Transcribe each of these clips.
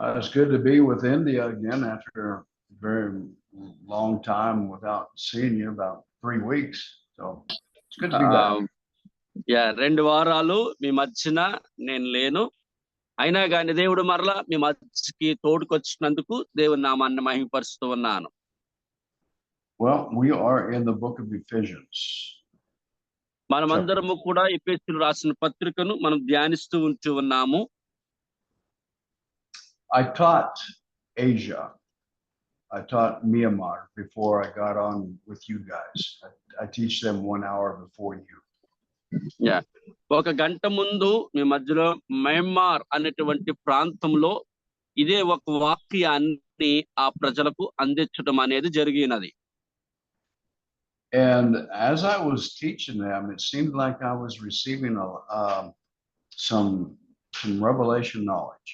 It's good to be with India again after a very long time without seeing you, about 3 weeks. So it's good to be back. Yeah 2 వారాలు మీ మధ్యన నేను లేను. అయినా కానీ దేవుడు మరలా మీ మధ్యకి తోడుకొచ్చినందుకు దేవుని నామాన్ని మహిమపరుస్తూ ఉన్నాను. Well, we are in the book of Ephesians. మనమందరము కూడా ఎఫెసీయులు రాసిన పత్రికను మనం ధ్యానిస్తూ ఉన్నాము. I taught Asia. I taught Myanmar before I got on with you guys. I teach them 1 hour before you. Yeah 1 గంట ముందు మీ మధ్యలో మయన్మార్ అనేటువంటి ప్రాంతంలో ఇదే ఒక వాక్యాన్ని ఆ ప్రజలకు అందించడం అనేది జరిగినది. And as I was teaching them, it seemed like I was receiving some revelation knowledge.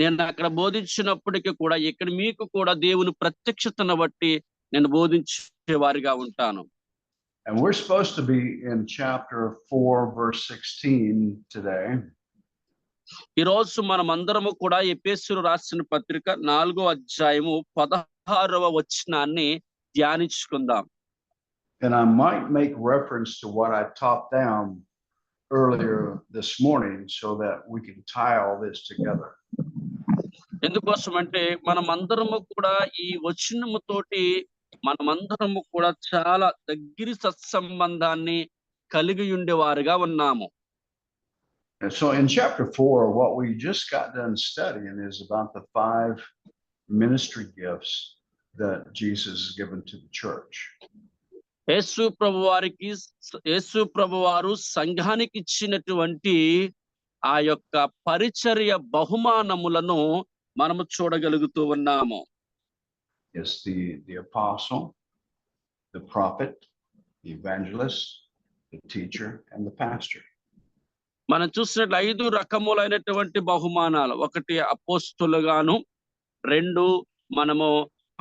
నేను అక్కడ బోధించినప్పటికీ కూడా ఇక్కడ మీకు కూడా దేవుని ప్రత్యక్షతను బట్టి నేను బోధించే వారిగా ఉంటాను. And we're supposed to be in chapter 4 verse 16 today. ఈ రోజు మనమందరము కూడా ఎఫెసీయులు రాసిన పత్రిక 4వ అధ్యాయము 16వ వచనాన్ని ధ్యానించుకుందాం. And I might make reference to what I taught them earlier this morning so that we can tie all this together. ఎందుకోసం అంటే మనమందరము కూడా ఈ వచనముతోటి మనమందరము కూడా చాలా దగ్గరి సత్సంబంధాన్ని కలిగి ఉండేవారుగా ఉన్నాము. And so in chapter 4, what we just got done studying is about the 5 ministry gifts that Jesus has given to the church. యేసు ప్రభువారు సంఘానికి ఇచ్చినటువంటి ఆ యొక్క పరిచర్య బహుమానములను మనము చూడగలుగుతూ ఉన్నాము. Yes, the apostle, the prophet, the evangelist, the teacher, and the pastor. మనం చూసినట్లు 5 రకములైనటువంటి బహుమానాలు. 1 అపోస్తులుగాను, 2 మనము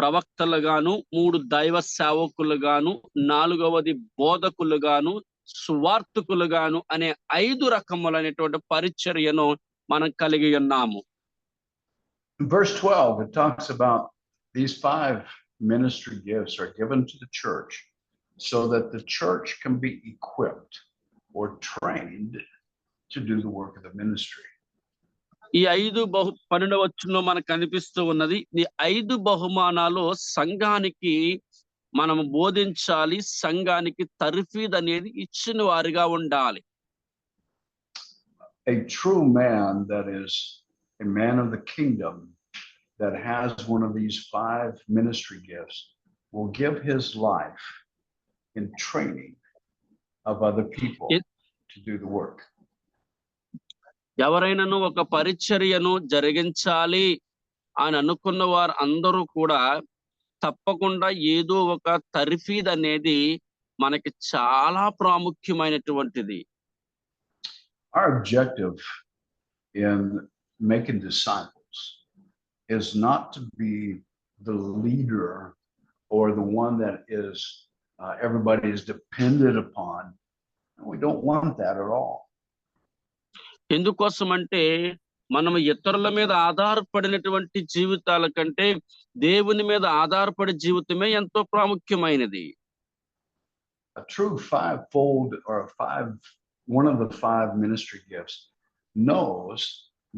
ప్రవక్తలుగాను, 3 దైవ సేవకులుగాను, 4వది బోధకులుగాను, సువార్తికులుగాను అనే 5 రకములైనటువంటి పరిచర్యను మనం కలిగి ఉన్నాము. In verse 12, it talks about these 5 ministry gifts are given to the church so that the church can be equipped or trained to do the work of the ministry. ఈ 12వ వచనంలో మనకు కనిపిస్తూ ఉన్నది. ఈ 5 బహుమానాలు సంఘానికి మనము బోధించాలి, సంఘానికి తర్ఫీదు అనేది ఇచ్చిన వారిగా ఉండాలి. A true man that is a man of the kingdom that has one of these 5 ministry gifts will give his life in training of other people to do the work. ఎవరైనాను ఒక పరిచర్యను జరిగించాలి అని అనుకున్న వారు అందరూ కూడా తప్పకుండా ఏదో ఒక తర్ఫీదు అనేది మనకి చాలా ప్రాముఖ్యమైనటువంటిది. Our objective in making disciples is not to be the leader or the one that is everybody is dependent upon. We don't want that at all. ఎందుకోసం అంటే మనం ఇతరుల మీద ఆధారపడినటువంటి జీవితాల కంటే దేవుని మీద ఆధారపడే జీవితమే ఎంతో ప్రాముఖ్యమైనది. A true 5-fold or one of the 5 ministry gifts knows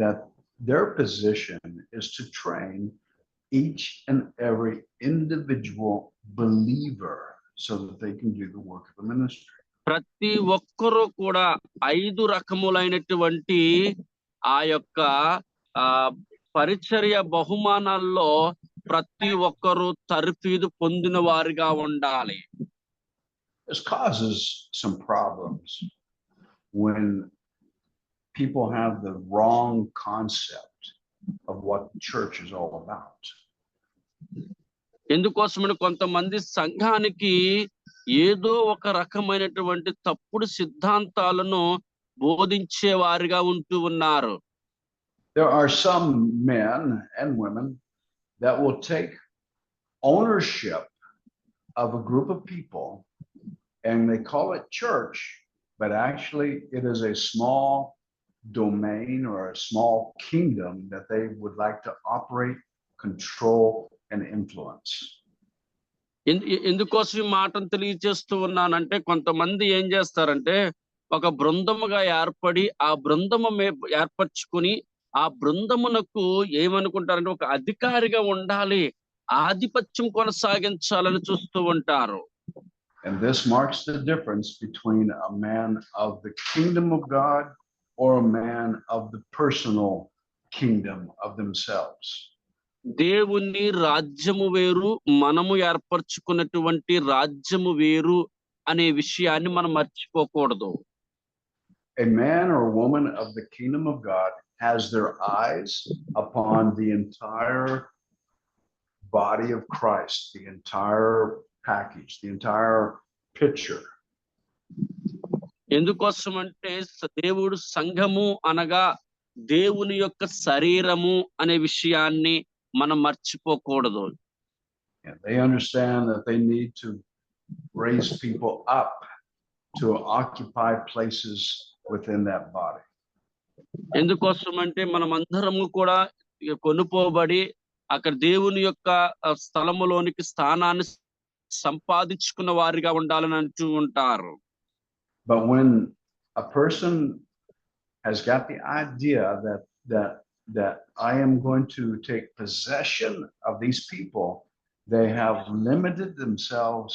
that their position is to train each and every individual believer so that they can do the work of the ministry. ప్రతి ఒక్కరూ కూడా 5 రకములైనటువంటి ఆ యొక్క పరిచర్య బహుమానాల్లో ప్రతి ఒక్కరూ తర్ఫీదు పొందిన వారిగా ఉండాలి. This causes some problems when people have the wrong concept of what church is all about. ఎందుకోసమని కొంతమంది సంఘానికి ఏదో ఒక రకమైనటువంటి తప్పుడు సిద్ధాంతాలను బోధించే వారిగా ఉంటూ ఉన్నారు. There are some men and women that will take ownership of a group of people and they call it church, but actually it is a small domain or a small kingdom that they would like to operate, control, and influence. ఎందుకోసం ఈ మాటను తెలియజేస్తూ ఉన్నానంటే, కొంతమంది ఏం చేస్తారంటే ఒక బృందముగా ఏర్పడి ఆ బృందము ఏర్పరచుకుని ఆ బృందమునకు ఏమనుకుంటారంటే ఒక అధికారిగా ఉండాలి, ఆధిపత్యం కొనసాగించాలని చూస్తూ ఉంటారు. And this marks the difference between a man of the kingdom of God or a man of the personal kingdom of themselves. దేవుని రాజ్యము వేరు, మనము ఏర్పరచుకున్నటువంటి రాజ్యము వేరు అనే విషయాన్ని మనం మర్చిపోకూడదు. A man or woman of the kingdom of God has their eyes upon the entire body of Christ, the entire package, the entire picture. ఎందుకోసం అంటే దేవుడు సంఘము అనగా దేవుని యొక్క శరీరము అనే విషయాన్ని మనం మర్చిపోకూడదు. And they understand that they need to raise people up to occupy places within that body. ఎందుకోసం అంటే మనం అందరము కూడా కొనుపోబడి అక్కడ దేవుని యొక్క స్థలములోనికి స్థానాన్ని సంపాదించుకున్న వారిగా ఉండాలని అంటూ ఉంటారు. But when a person has got the idea that I am going to take possession of these people, they have limited themselves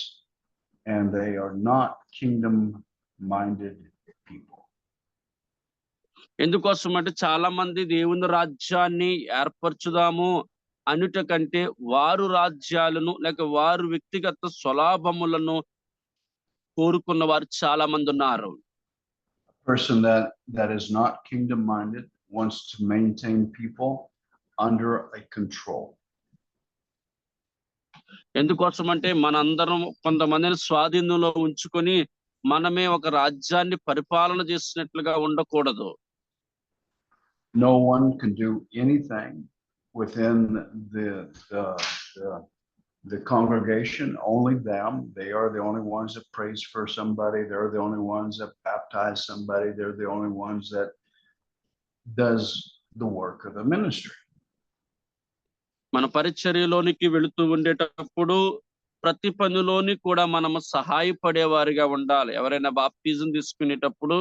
and they are not kingdom-minded people. ఎందుకోసం అంటే చాలా మంది దేవుని రాజ్యాన్ని ఏర్పరచుదాము అనుట కంటే వారు రాజ్యాలను లేక వారు వ్యక్తిగత స్వలాభములను కోరుకున్న వారు చాలా మంది ఉన్నారు. Person that is not kingdom-minded wants to maintain people under a control. ఎందుకోసం అంటే మనందరం కొంతమందిని స్వాధీనంలో ఉంచుకొని మనమే ఒక రాజ్యాన్ని పరిపాలన చేసినట్లుగా ఉండకూడదు. No one can do anything within the congregation, only them. They are the only ones that praise for somebody. They're the only ones that baptize somebody. They're the only ones that does the work of the ministry. మన పరిచర్యలోనికి వెళుతూ ఉండేటప్పుడు ప్రతి పనిలోని కూడా మనము సహాయపడేవారిగా ఉండాలి. ఎవరైనా బాప్తిజం తీసుకునేటప్పుడు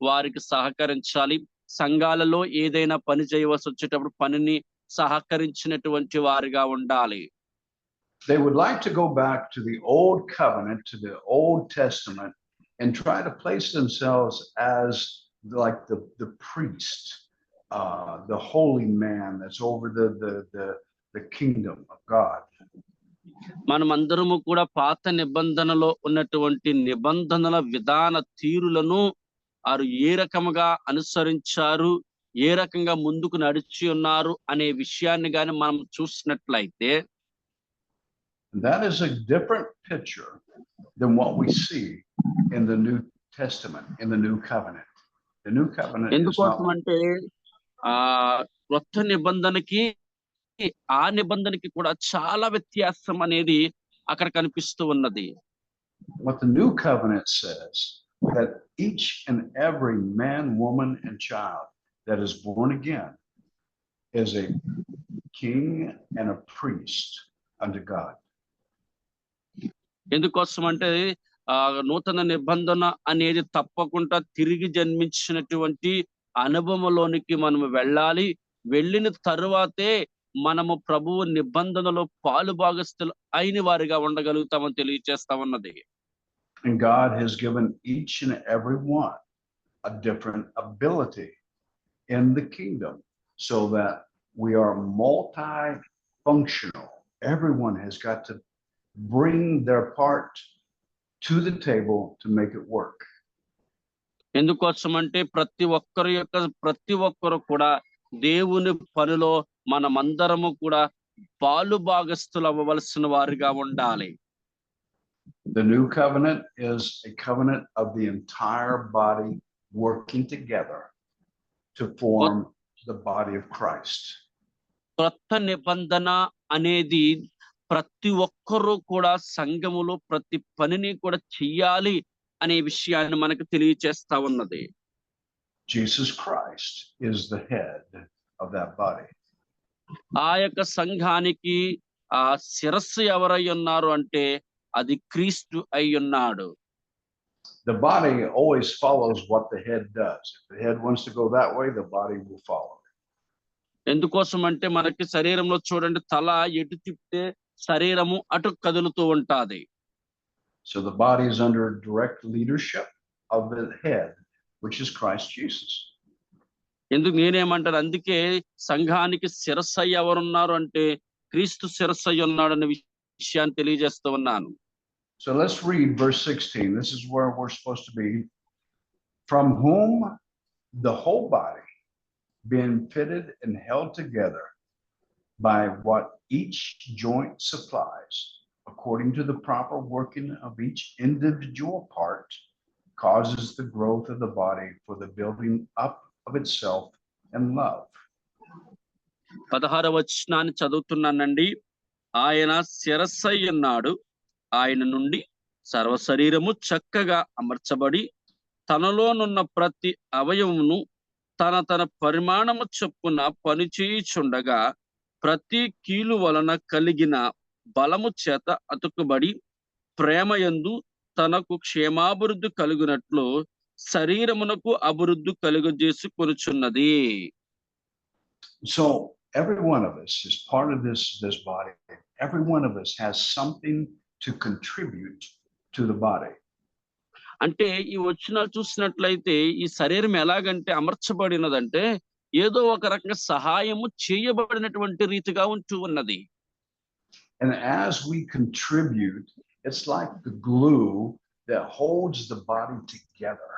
వారికి సహకరించాలి. సంఘాలలో ఏదైనా పని చేయవలసి వచ్చేటప్పుడు పనిని సహకరించినటువంటి వారిగా ఉండాలి. They would like to go back to the old covenant, to the Old Testament, and try to place themselves as like the priest, the holy man that's over the kingdom of God. మనమందరము కూడా పాత నిబంధనలో ఉన్నటువంటి నిబంధనల విధాన తీరులను వారు ఏ రకముగా అనుసరించారు, ఏ రకంగా ముందుకు నడిచి ఉన్నారు అనే విషయాన్ని గాని మనం చూసినట్లయితే that is a different picture than what we see in the New Testament, in the New Covenant. The New Covenant is ఎందుకోసం అంటే కొత్త నిబంధనకి ఆ నిబంధనకి కూడా చాలా వ్యత్యాసం అనేది అక్కడ కనిపిస్తూ ఉన్నది. What the New Covenant says, that each and every man, woman, and child that is born again is a king and a priest unto God. ఎందుకోసం అంటే నూతన నిబంధన అనేది తప్పకుండా తిరిగి జన్మించినటువంటి అనుభవంలోనికి మనము వెళ్ళాలి. వెళ్ళిన తరువాతే మనము ప్రభువు నిబంధనలో పాలు భాగస్తులు అయిన వారిగా ఉండగలుగుతామని తెలియజేస్తా ఉన్నది. And God has given each and every one a different ability in the kingdom so that we are multifunctional. Everyone has got to bring their part to the table to make it work. ఎందుకోసం అంటే ప్రతి ఒక్కరు కూడా దేవుని పనిలో మనమందరము కూడా పాలు భాగస్తులు అవ్వవలసిన వారిగా ఉండాలి. The new covenant is a covenant of the entire body working together to form the body of Christ. కొత్త నిబంధన అనేది ప్రతి ఒక్కరూ కూడా సంఘములో ప్రతి పనిని కూడా చెయ్యాలి అనే విషయాన్ని మనకు తెలియచేస్తా ఉన్నది. Jesus Christ is the head of that body. ఆ యొక్క సంఘానికి ఆ శిరస్సు ఎవరై ఉన్నారు అంటే అది క్రీస్తు అయి ఉన్నాడు. The body always follows what the head does. If the head wants to go that way, the body will follow. ఎందుకోసం అంటే మనకి శరీరంలో చూడండి, తల ఎటు తిప్పితే శరీరము అటు కదులుతూ ఉంటాది. So the body is under direct leadership of the head, which is Christ Jesus. ఎందుకు నేనేమంటాను, అందుకే సంఘానికి శిరస్సు అయి ఎవరున్నారు అంటే క్రీస్తు శిరస్సు అయి ఉన్నాడు అనే విషయాన్ని తెలియజేస్తూ ఉన్నాను. So let's read verse 16. This is where we're supposed to be. From whom the whole body, being fitted and held together by what each joint supplies, according to the proper working of each individual part, causes the growth of the body for the building up of itself in love. 16వ వచనాన్ని చదువుతున్నానండి. ఆయన శిరస్సు అయి ఉన్నాడు, ఆయన నుండి సర్వ శరీరము చక్కగా అమర్చబడి తనలోనున్న ప్రతి అవయవమును తన తన పరిమాణము చొప్పున పనిచేయుచుండగా ప్రతి కీలు వలన కలిగిన బలము చేత అతుకుబడి ప్రేమయందు తనకు క్షేమాభివృద్ధి కలుగునట్లు శరీరమునకు అభివృద్ధి కలుగజేసుకొనుచున్నది. So every one of us is part of this body. Every one of us has something to contribute to the body. అంటే ఈ వచనాలు చూసినట్లయితే ఈ శరీరం ఎలాగంటే అమర్చబడినదంటే ఏదో ఒక రకంగా సహాయము చేయబడినటువంటి రీతిగా ఉంటూ ఉన్నది. And as we contribute, it's like the glue that holds the body together.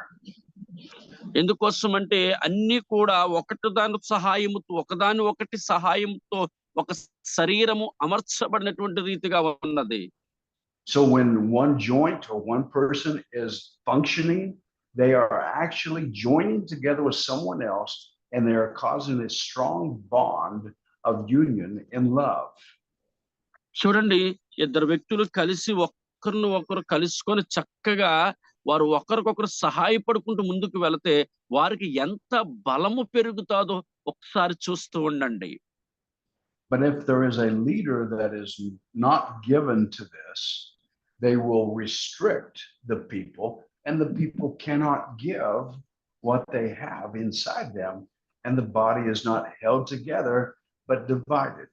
ఎందుకోసం అంటే అన్ని కూడా ఒకదాని ఒకటి సహాయంతో ఒక శరీరము అమర్చబడినటువంటి రీతిగా ఉన్నది. So when one joint or one person is functioning, they are actually joining together with someone else, and they are causing a strong bond of union in love. చూడండి, ఇద్దరు వ్యక్తులు కలిసి ఒకరిని ఒకరు కలుసుకొని చక్కగా వారు ఒకరికొకరు సహాయపడుకుంటూ ముందుకు వెళితే వారికి ఎంత బలము పెరుగుతాదో ఒకసారి చూస్తూ ఉండండి. But if there is a leader that is not given to this, they will restrict the people, and the people cannot give what they have inside them, and the body is not held together but divided.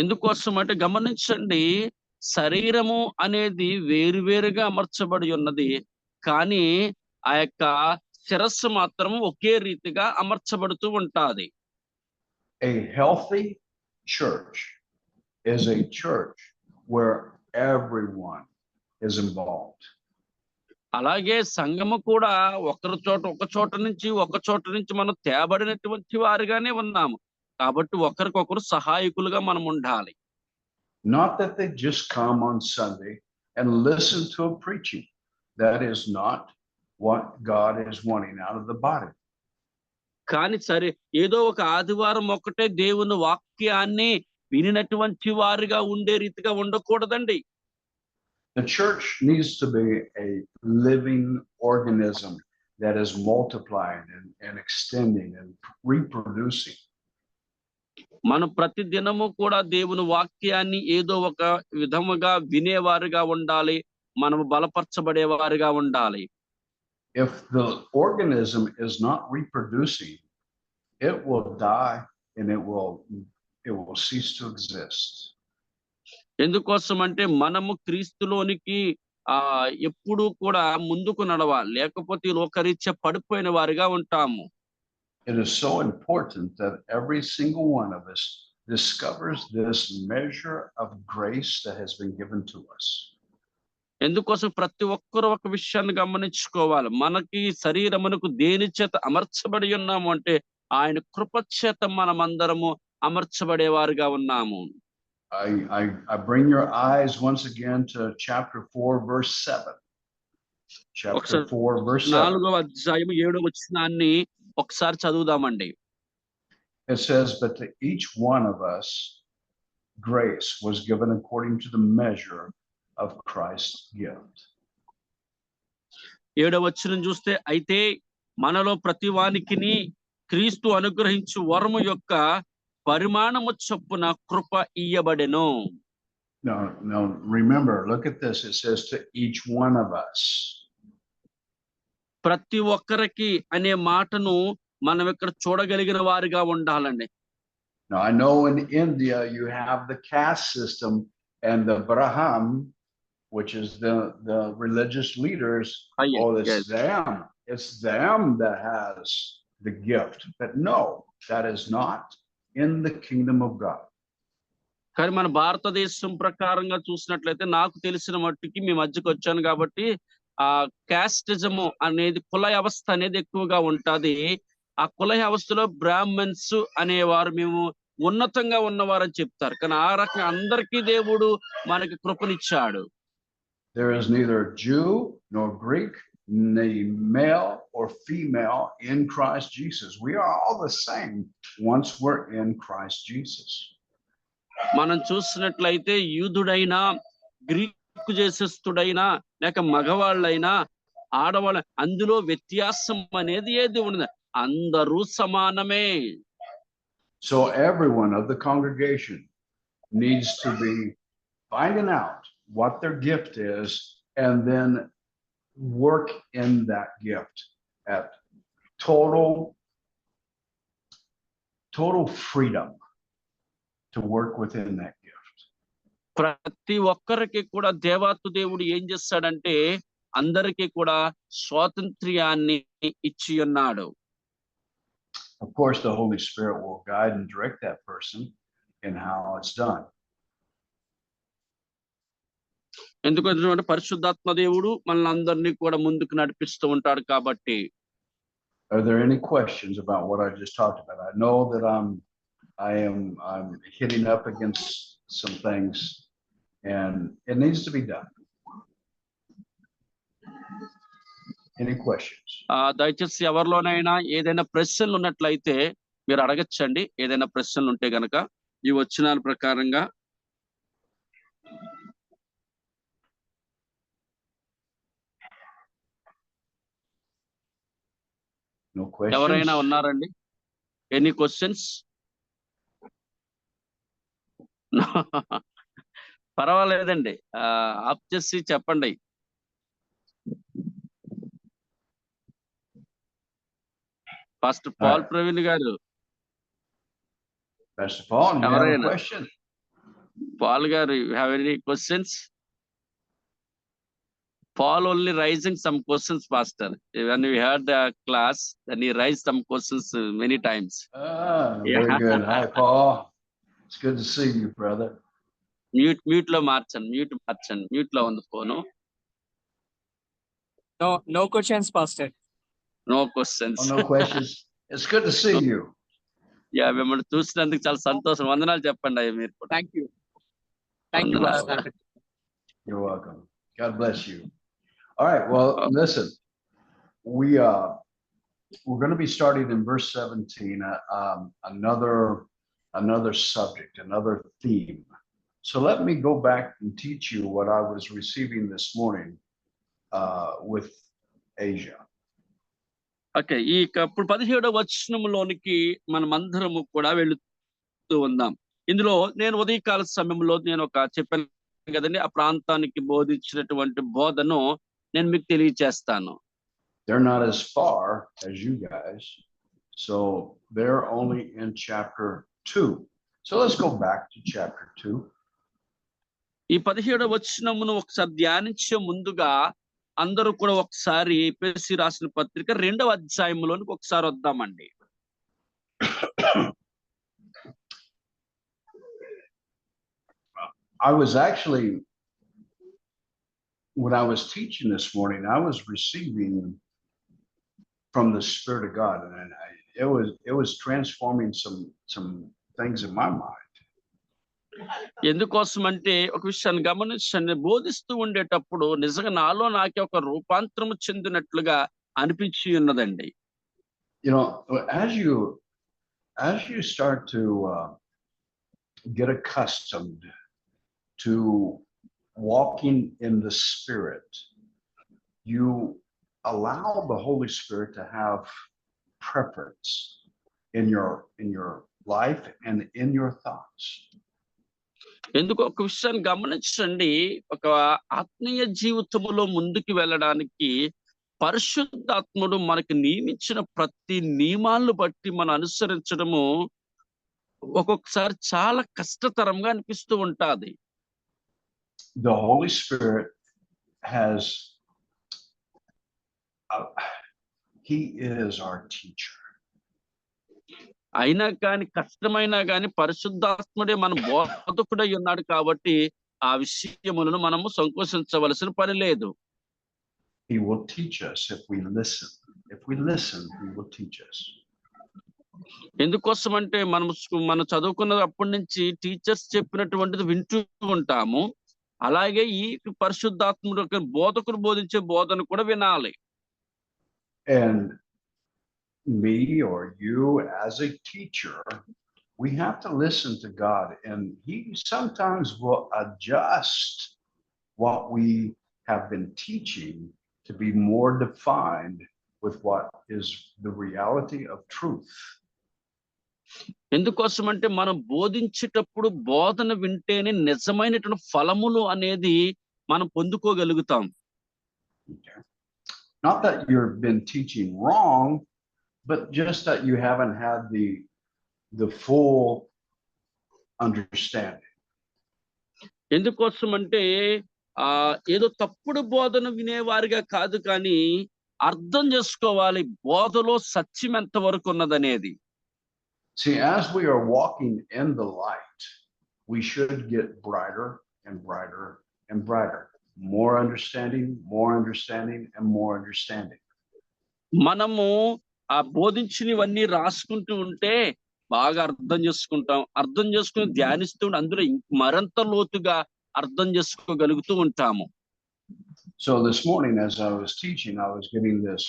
ఎందుకోసం అంటే గమనించండి, శరీరము అనేది వేరువేరుగా అమర్చబడి ఉన్నది, కానీ ఆ యొక్క శిరస్సు మాత్రం ఒకే రీతిగా అమర్చబడుతూ ఉంటాది. A healthy church is a church where everyone is involved. అలాగే సంఘము కూడా ఒక చోట నుంచి మనం తేబడినటువంటి వారిగానే ఉన్నాము. కాబట్టి ఒకరికొకరు సహాయకులుగా మనం ఉండాలి. Not that they just come on Sunday and listen to a preaching. That is not what God is wanting out of the body. కానీ సరే, ఏదో ఒక ఆదివారం ఒక్కటే దేవుని వాక్యాన్ని వినినటువంటి వారిగా ఉండే రీతిగా ఉండకూడదండి. The church needs to be a living organism that is multiplying and extending and reproducing. మనం ప్రతి దినము కూడా దేవుని వాక్యాన్ని ఏదో ఒక విధముగా వినేవారుగా ఉండాలి, మనము బలపరచబడేవారుగా ఉండాలి. If the organism is not reproducing, it will die and it will cease to exist. ఎందుకోసం అంటే మనము క్రీస్తులోనికి ఎప్పుడు కూడా ముందుకు నడవాలి, లేకపోతే లోకరీత్యా పడిపోయిన వారిగా ఉంటాము. It is so important that every single one of us discovers this measure of grace that has been given to us. ఎందుకోసం ప్రతి ఒక్కరు ఒక విషయాన్ని గమనించుకోవాలి. మనకి శరీరమునకు దేని చేత అమర్చబడి ఉన్నాము అంటే ఆయన కృప చేత మనమందరము అమర్చబడేవారుగా ఉన్నాము. I bring your eyes once again to chapter 4 verse 7. Chapter 4 verse 7. 4వ అధ్యాయం 7వ వచనాన్ని ఒకసారి చదువుదామండి. It says, but to each one of us grace was given according to the measure of Christ's gift. 7వ వచనం చూస్తే, అయితే మనలో ప్రతి వానికిని క్రీస్తు అనుగ్రహించు వరము యొక్క పరిమాణము చొప్పున కృప ఇయ్యబడెను. No, remember, look at this. It says to each one of us. ప్రతి ఒక్కరికి అనే మాటను మనం ఇక్కడ చూడగలిగిన వారిగా ఉండాలండి. Now, I know in India you have the caste system and the Brahman, which is the religious leaders. Yes, Oh, it's yes. them. It's them that has the gift. But no, that is not in the kingdom of God. కానీ మన భారతదేశం ప్రకారంగా చూసినట్లయితే నాకు తెలిసిన మట్టుకి మీ మధ్యకి వచ్చాను కాబట్టి ఆ క్యాస్టిజము అనేది కుల వ్యవస్థ అనేది ఎక్కువగా ఉంటది. ఆ కుల వ్యవస్థలో బ్రాహ్మణ్స్ అనేవారు మేము ఉన్నతంగా ఉన్నవారని చెప్తారు. కానీ ఆ రకంగా అందరికీ దేవుడు మనకి కృపనిచ్చాడు. There is neither Jew nor Greek, neither male or female in Christ Jesus. We are all the same once we're in Christ Jesus. మనం చూసినట్లయితే యూదుడైనా గ్రీకు దేశస్థుడైనా లేక మగవాళ్ళైనా ఆడవాళ్ళ అందులో వ్యత్యాసం అనేది ఏది ఉండదు, అందరూ సమానమే. So everyone of the congregation needs to be finding out what their gift is and then work in that gift at total freedom to work within that gift. ప్రతి ఒక్కరికి కూడా దేవాతు దేవుడు ఏం చేస్తాడంటే అందరికీ కూడా స్వాతంత్ర్యాన్ని ఇచ్చి ఉన్నాడు. Of course, the Holy Spirit will guide and direct that person in how it's done. ఎందుకంటే పరిశుద్ధాత్మ దేవుడు మనల్ని అందరినీ కూడా ముందుకు నడిపిస్తూ ఉంటాడు కాబట్టి. Are there any questions about what I just talked about? I know that I'm hitting up against some things and it needs to be done. Any questions? దయచేసి ఎవరిలోనైనా ఏదైనా ప్రశ్నలు ఉన్నట్లయితే మీరు అడగచ్చండి. ఏదైనా ప్రశ్నలు ఉంటే గనక ఈ వచనాల ప్రకారంగా. No questions. ఎవరైనా ఉన్నారండి? Any questions? పర్వాలేదండి, ఆప్ చేసి చెప్పండి. ఫస్ట్ పాల్ ప్రవీణ్ గారు. Pastor Paul, you have a question? Paul garu, you have any questions? Paul only raising some questions, Pastor. When we heard the class, then he raised some questions many times. Very good. Hi, Paul. It's good to see you, brother. Mute lo marchanడి. Mute lo on the phone. No questions, Pastor. No questions. Oh, no questions. It's good to see you. Yeah, మిమ్మల్ని చూసినందుకు చాలా సంతోషం. వందనాలు చెప్పండి అయ్యా మీరు. Thank you. Thank you, Pastor. You're welcome. God bless you. All right. Well, listen, we're going to be starting in verse 17, another subject, another theme. So let me go back and teach you what I was receiving this morning with Asia. Okay, ఈ ఇప్పుడు 17వ వచనంలోనికి మనమందరము కూడా వెళుతూ ఉందాం. ఇందులో నేను ఉదయకాల సమయంలో నేను చెప్పాను కదండి, ఆ ప్రాంతానికి బోధించినటువంటి బోధను నేను మీకు తెలియచేస్తాను. They're not as far as you guys, so they're only in chapter 2. So let's go back to chapter 2. ఈ 17వ వచనమును ఒకసారి ధ్యానించే ముందుగా అందరూ కూడా ఒకసారి ఎఫెసీ రాసిన పత్రిక 2వ అధ్యాయంలోనికి ఒకసారి వద్దామండి. I was actually, when I was teaching this morning, I was receiving from the Spirit of God, and it was transforming some things in my mind. ఎందుకోసం అంటే ఒక విషయాన్ని గమనించండి, బోధిస్తూ ఉండేటప్పుడు నిజంగా నాలో నాకే ఒక రూపాంతరము చెందినట్లుగా అనిపించి ఉన్నదండి. You know, as you start to get accustomed to walking in the Spirit, you allow the Holy Spirit to have preference in your life and in your thoughts. ఎందుకు ఒక విషయాన్ని గమనించండి, ఒక ఆత్మీయ జీవితములో ముందుకు వెళ్ళడానికి పరిశుద్ధాత్ముడు మనకి నియమించిన ప్రతి నియమాలను బట్టి మనం అనుసరించడము ఒక్కొక్కసారి చాలా కష్టతరంగా అనిపిస్తూ ఉంటాది. The Holy Spirit has he is our teacher. అయినా కానీ కష్టమైనా కానీ పరిశుద్ధాత్ముడే మన బోధకుడై ఉన్నాడు కాబట్టి ఆ విషయములను మనము సంకోచించవలసిన పని లేదు. He will teach us if we listen. If we listen, he will teach us. ఎందుకోసం అంటే మనం చదువుకున్నప్పటి నుంచి టీచర్స్ చెప్పినటువంటిది వింటూ ఉంటాము. అలాగే ఈ పరిశుద్ధాత్ముడు యొక్క బోధకుడు బోధించే బోధన కూడా వినాలి. And me or you as a teacher, we have to listen to God, and he sometimes will adjust what we have been teaching to be more defined with what is the reality of truth. ఎందుకోసం అంటే మనం బోధించేటప్పుడు బోధన వింటేనే నిజమైనటువంటి ఫలములు అనేది మనం పొందుకోగలుగుతాం. Okay. Not that you've been teaching wrong, but just that you haven't had the full understanding. ఎందుకోసం అంటే ఏదో తప్పుడు బోధన వినేవారిగా కాదు, కానీ అర్థం చేసుకోవాలి బోధలో సత్యం ఎంత వరకు ఉన్నదనేది. See, as we are walking in the light, we should get brighter and brighter and brighter. More understanding, and more understanding. మనము ఆ బోధించినవన్నీ రాసుకుంటూ ఉంటే బాగా అర్థం చేసుకుంటాం. అర్థం చేసుకుని ధ్యానిస్తూ అందులో మరింత లోతుగా అర్థం చేసుకోగలుగుతూ ఉంటాము. So this morning, as I was teaching, I was getting this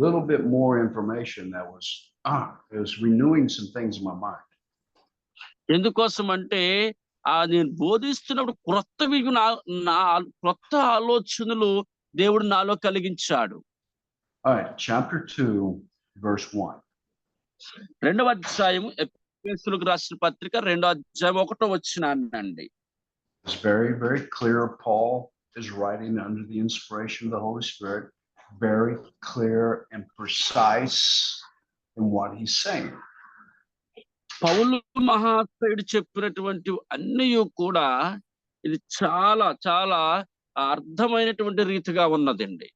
little bit more information that was it was renewing some things in my mind. ఎందుకోసం అంటే నేను బోధిస్తున్నప్పుడు క్రొత్త ఆలోచనలు దేవుడు నాలో కలిగించాడు. All right, chapter 2, verse 1. రెండవ అధ్యాయము ఎఫెసీయులకు రాసిన పత్రిక 2వ అధ్యాయం 1వ వచనాన్నండి. It's very, very clear. Paul is writing under the inspiration of the Holy Spirit, very clear and precise in what he's saying. పౌలు మహాశయుడు చెప్పినటువంటి అన్నీ కూడా ఇది చాలా చాలా అర్థమైనటువంటి రీతిగా ఉన్నదండి.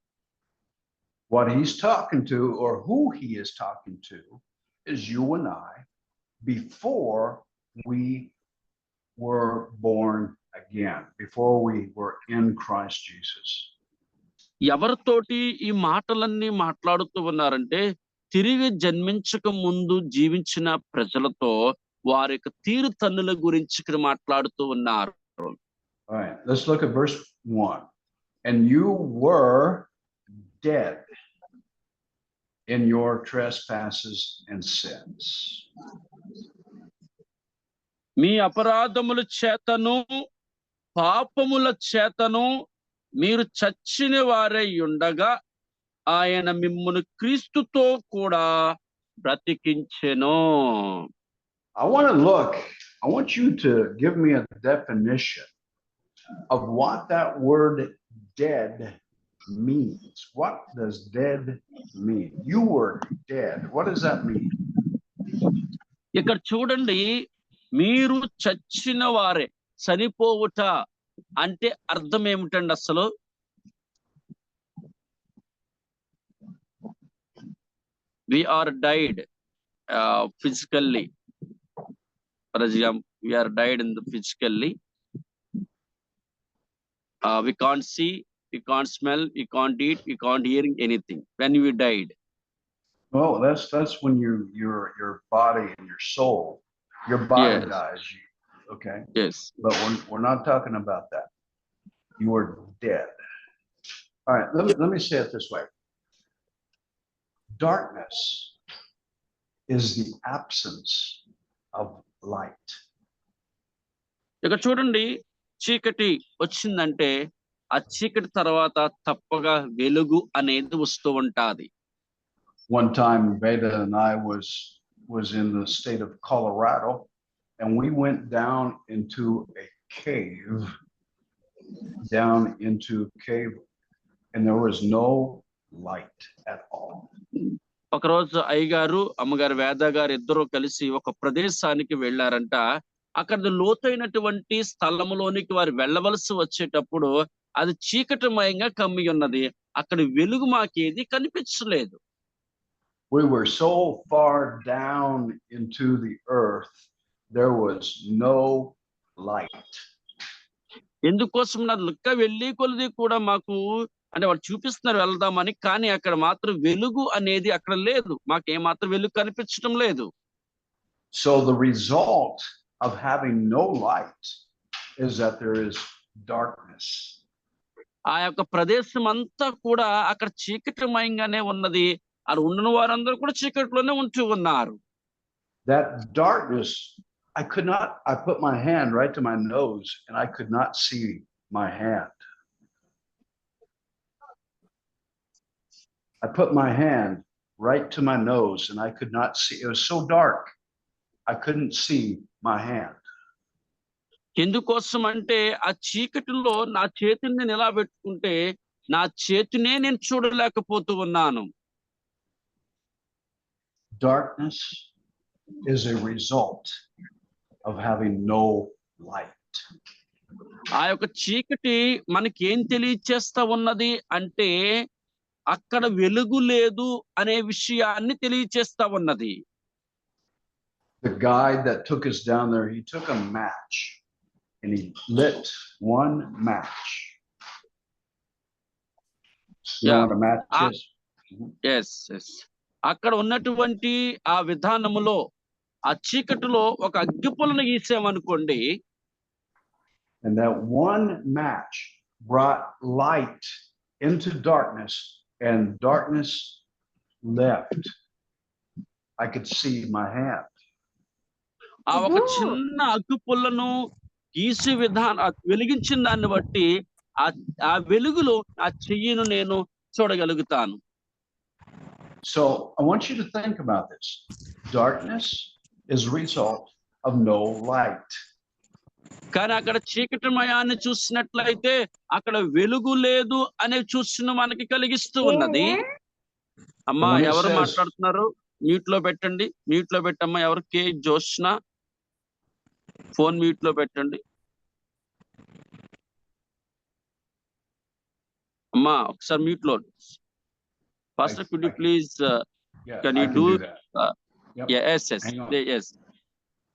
What he's talking to, or who he is talking to, is you and I before we were born again, before we were in Christ Jesus. ఎవరితోటి ఈ మాటలన్నీ మాట్లాడుతూ ఉన్నారంటే తిరిగి జన్మించక ముందు జీవించిన ప్రజలతో వారి యొక్క తీరుతన్నుల గురించి మాట్లాడుతూ ఉన్నారు. All right, let's look at verse 1. And you were dead in your trespasses and sins. మీ అపరాధముల చేతను పాపముల చేతను మీరు చచ్చిన వారై ఉండగా ఆయన మిమ్మును క్రీస్తుతో కూడా బ్రతికించెను. I want you to give me a definition of what that word dead means. What does dead mean? You were dead. What does that mean? ఇక్కడ చూడండి, మీరు చచ్చిన వారే, చనిపోవుట అంటే అర్థం ఏమిటండి అసలు? We are died physically. For example, we are died in the physically. We can't see, we can't smell, we can't eat, we can't hear anything when we died. Oh, that's when your body and your soul, your body Yes. dies. Okay. Yes. But we're not talking about that. You are dead. All right. Let me say it this way. Darkness is the absence of light. ఇక చూడండి, చీకటి వచ్చిందంటే ఆ చీకటి తర్వాత తప్పగా వెలుగు అనేది వస్తూ ఉంటాది. One time, Beta and I was in the state of Colorado, and we went down into a cave, and there was no light at all. ఒకరోజు అయ్యగారు అమ్మగారు వేద గారు ఇద్దరు కలిసి ఒక ప్రదేశానికి వెళ్ళారంట. అక్కడ లోతైనటువంటి స్థలములోనికి వారు వెళ్ళవలసి వచ్చేటప్పుడు అది చీకటిమయంగా కమ్మి ఉన్నది. అక్కడ వెలుగు మాకేది కనిపించలేదు. We were so far down into the earth, there was no light. ఎందుకోసం నా లుక్క వెళ్ళి కొలది కూడా మాకు అంటే వాళ్ళు చూపిస్తున్నారు వెళ్దామని, కానీ అక్కడ మాత్రం వెలుగు అనేది అక్కడ లేదు. మాకేమాత్రం వెలుగు కనిపించడం లేదు. So the result of having no light is that there is darkness. ఆ యొక్క ప్రదేశం అంతా కూడా అక్కడ చీకటిమయంగానే ఉన్నది. అక్కడ ఉన్న వారందరూ కూడా చీకటిలోనే ఉంటూ ఉన్నారు. That darkness, I put my hand right to my nose and I could not see my hand. I put my hand right to my nose and I could not see. It was so dark. I couldn't see my hand. ఎందుకోసం అంటే ఆ చీకటిలో నా చేతిని నేను ఎలా పెట్టుకుంటే నా చేతినే నేను చూడలేకపోతూ ఉన్నాను. Darkness is a result of having no light. ఆ యొక్క చీకటి మనకి ఏం తెలియచేస్తా ఉన్నది అంటే అక్కడ వెలుగు లేదు అనే విషయాన్ని తెలియచేస్తా ఉన్నది. The guide that took us down there, he took a match and he lit one match. You know what a match is? Yes yes అక్కడ ఉన్నటువంటి ఆ విధానములో ఆ చీకటిలో ఒక అగ్గిపుల్లను గీసామనుకోండి. And that one match brought light into darkness and darkness left. I could see my hand. ఆ ఒక చిన్న అగ్గిపుల్లను గీసి వెలిగించిన దాన్ని బట్టి ఆ వెలుగులో ఆ చెయ్యిను నేను చూడగలుగుతాను. So I want you to think about this. Darkness is a result of no light. కానీ అక్కడ చీకటిమయాన్ని చూసినట్లయితే అక్కడ వెలుగు లేదు అనే చూసిన మనకి కలిగిస్తూ ఉన్నది. అమ్మా ఎవరు మాట్లాడుతున్నారు? మ్యూట్ లో పెట్టండి. మ్యూట్ లో పెట్టమ్మా. ఎవరు? కే జోష్న ఫోన్ మ్యూట్ లో పెట్టండి. అమ్మా ఒకసారి మ్యూట్ లో. Pastor, could you please can you do that? Yep. yes.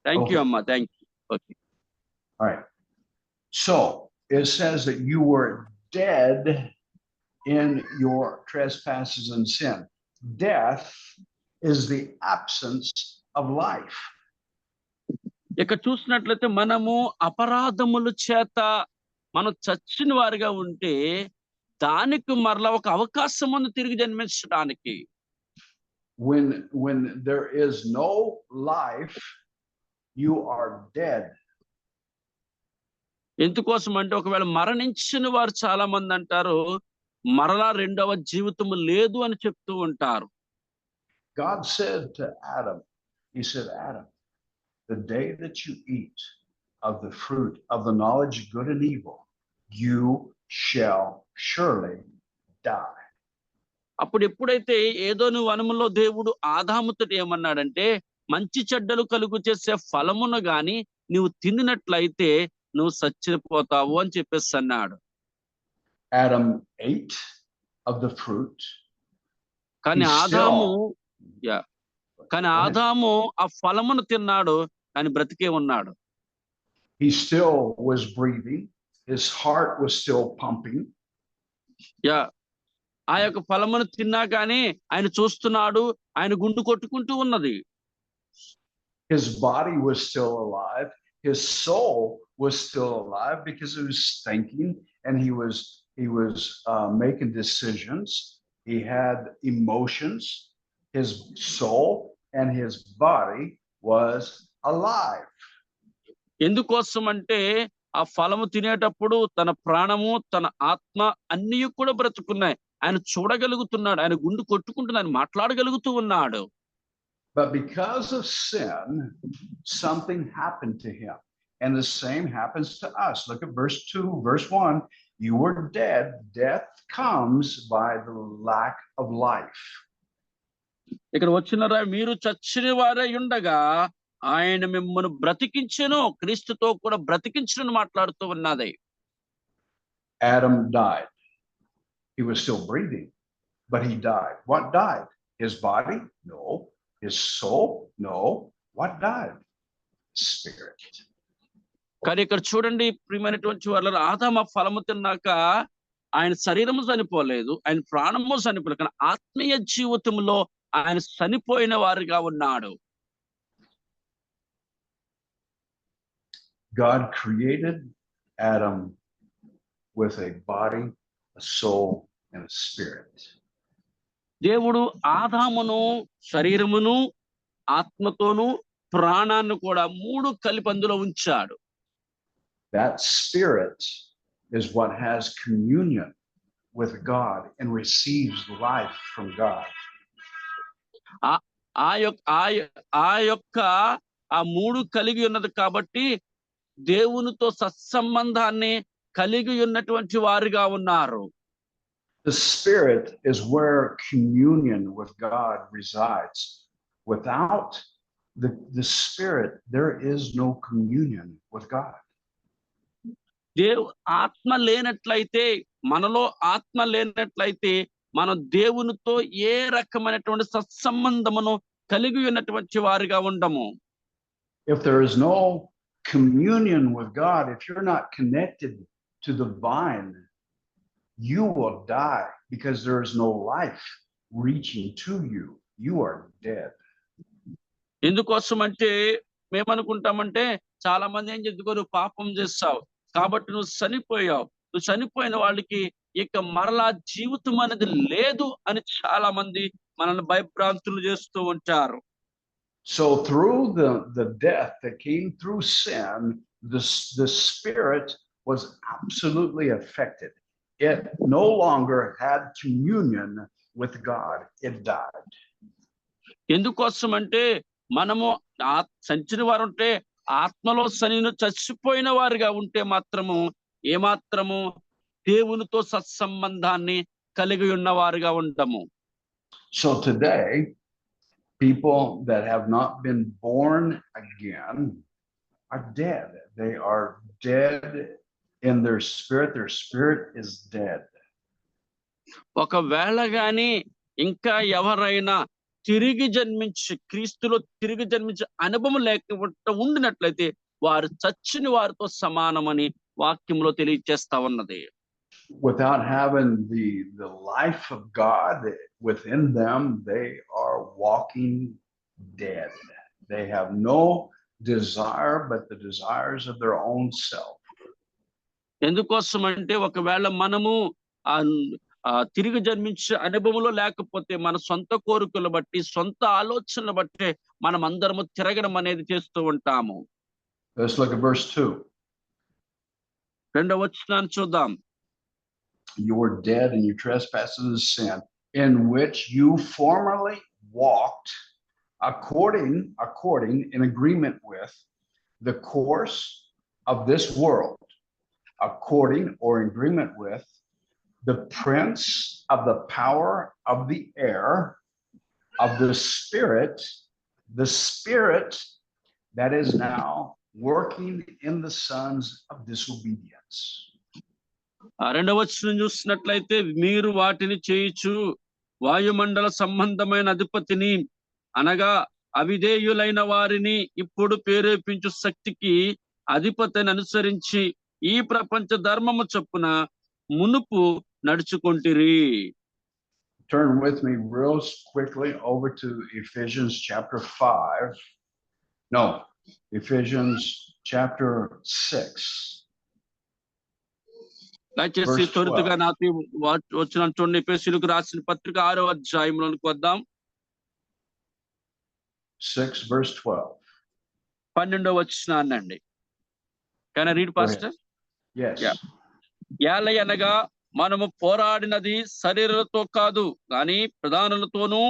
Thank you, Amma. Thank you. Okay. All right. So it says that you were dead in your trespasses and sin. Death is the absence of life. ఇక్కడ చూసినట్లయితే మనము అపరాధముల చేత మనం చచ్చిన వారిగా ఉంటే దానికి మరలా ఒక అవకాశం ఉంది తిరిగి జన్మించడానికి. When there is no life, you are dead. ఎందుకోసం అంటే ఒకవేళ మరణించిన వారు చాలా మంది అంటారు మరలా రెండవ జీవితం లేదు అని చెప్తూ ఉంటారు. God said to Adam, he said, Adam, the day that you eat of the fruit of the knowledge of good and evil, you shall surely die. అప్పుడు ఎప్పుడైతే ఏదోను వనములో దేవుడు ఆదాముతో ఏమన్నాడంటే మంచి చెడ్డలు కలుగు చేసే ఫలమును గాని నువ్వు తిన్నట్లయితే నువ్వు చచ్చిపోతావు అని చెప్పేసి అన్నాడు. Adam ate of the fruit. కానీ ఆదాము ఆ ఫలమును తిన్నాడు కానీ బ్రతికే ఉన్నాడు. He still was breathing. His heart was still pumping. ఆ యొక్క ఫలమును తిన్నా కానీ ఆయన చూస్తున్నాడు, ఆయన గుండు కొట్టుకుంటూ ఉన్నది. His body was still alive. His soul was still alive because he was thinking and he was making decisions. He had emotions. His soul and his body was alive. ఎందుకోసం అంటే ఆ ఫలము తినేటప్పుడు తన ప్రాణము తన ఆత్మ అన్నీ కూడా బ్రతుకున్నాయి. ఆయన చూడగలుగుతున్నాడు, ఆయన గుండు కొట్టుకుంటుంది, ఆయన మాట్లాడగలుగుతూ ఉన్నాడు. But because of sin, something happened to him. And the same happens to us. Look at verse 2, verse 1. You were dead. Death comes by the lack of life. ఇక్కడ వచ్చినరా మీరు చచ్చిన వారై ఉండగా ఆయన మిమ్మల్ని బ్రతికించెను, క్రీస్తుతో కూడా బ్రతికించును మాట్లాడుతూ ఉన్నది. Adam died. He was still breathing, but he died. What died? His body? No. His soul? No. What died? Spirit. కానీ ఇక్కడ చూడండి ప్రియమైనటువంటి వాళ్ళ, ఆదాము ఆ ఫలము తిన్నాక ఆయన శరీరము చనిపోలేదు, ఆయన ప్రాణము చనిపోలేదు, కానీ ఆత్మీయ జీవితంలో ఆయన చనిపోయిన వారిగా ఉన్నాడు. God created Adam with a body, a soul, and a spirit. దేవుడు ఆదామును శరీరమును ఆత్మతోను ప్రాణాన్ని కూడా మూడు కలిపి అందులో ఉంచాడు. That spirit is what has communion with God and receives life from God. ఆ యొక్క ఆ మూడు కలిగి ఉన్నది కాబట్టి దేవునితో సత్సంబంధాన్ని కలిగి ఉన్నటువంటి వారిగా ఉన్నారు. The spirit is where communion with God resides. Without the spirit, there is no communion with God. ఆత్మ లేనట్లయితే, మనలో ఆత్మ లేనట్లయితే మనం దేవునితో ఏ రకమైనటువంటి సత్సంబంధమును కలిగి ఉన్నటువంటి వారిగా ఉండము. If there is no communion with God, if you're not connected to the vine, you will die because there is no life reaching to you. You are dead. ఎందుకోసం అంటే మేమనుకుంటామంటే చాలా మంది ఏం చెప్పుకోరు, పాపం చేస్తావు కాబట్టి నువ్వు చనిపోయావు, నువ్వు చనిపోయిన వాళ్ళకి ఇక మరలా జీవితం అనేది లేదు అని చాలా మంది మనల్ని భయభ్రాంతులు చేస్తూ ఉంటారు. So through the death that came through sin, the spirit was absolutely affected. It no longer had communion with God. It died. ఎందుకోసం అంటే మనము చచ్చిన వారు ఉంటే, ఆత్మలో చచ్చిపోయిన వారిగా ఉంటే మాత్రము ఏమాత్రము దేవునితో సత్సంబంధాన్ని కలిగి ఉన్నవారుగా ఉండము. So today, people that have not been born again are dead. They are dead in their spirit. Their spirit is dead. ఒకవేళ గాని ఇంకా ఎవరైనా తిరిగి జన్మించి క్రీస్తులో తిరిగి జన్మించే అనుభవం లేకపోతే ఉండినట్లయితే వారు చచ్చిన వారితో సమానమని వాక్యంలో తెలియజేస్తా ఉన్నది. Without having the life of God within them, they are walking dead. They have no desire but the desires of their own self. ఎందుకోసం అంటే ఒకవేళ మనము తిరిగి జన్మించే అనుభవంలో లేకపోతే మన సొంత కోరికలు బట్టి, సొంత ఆలోచనలు బట్టి మనం అందరము తిరగడం అనేది చేస్తూ ఉంటాము. Let's look at verse 2. రెండవ వచనాన్ని చూద్దాం. You were dead in your trespasses and sin, in which you formerly walked according in agreement with the course of this world, according or in agreement with the prince of the power of the air, of the spirit that is now working in the sons of disobedience. రెండవ వచనం చూసినట్లయితే, మీరు వాటిని చేయుచు వాయుమండల సంబంధమైన అధిపతిని అనగా అవిధేయులైన వారిని ఇప్పుడు ప్రేరేపించు శక్తికి అధిపతిని అనుసరించి ఈ ప్రపంచ ధర్మము చొప్పున మునుపు నడుచుకొంటిరి. Turn with me real quickly over to Ephesians chapter 5. No, Ephesians chapter 6. దయచేసి త్వరితగా నాటి వచ్చిన చూడండి. ఎఫెసీయులకు రాసిన పత్రిక 6వ అధ్యాయంలోనికి వద్దాం. 6 verse 12. 12వ వచనాన్ని అండి. Can I read, Pastor? Yes. Yeah. ఏలయనగా మనము పోరాడినది శరీరులతో కాదు కానీ ప్రధానులతోనూ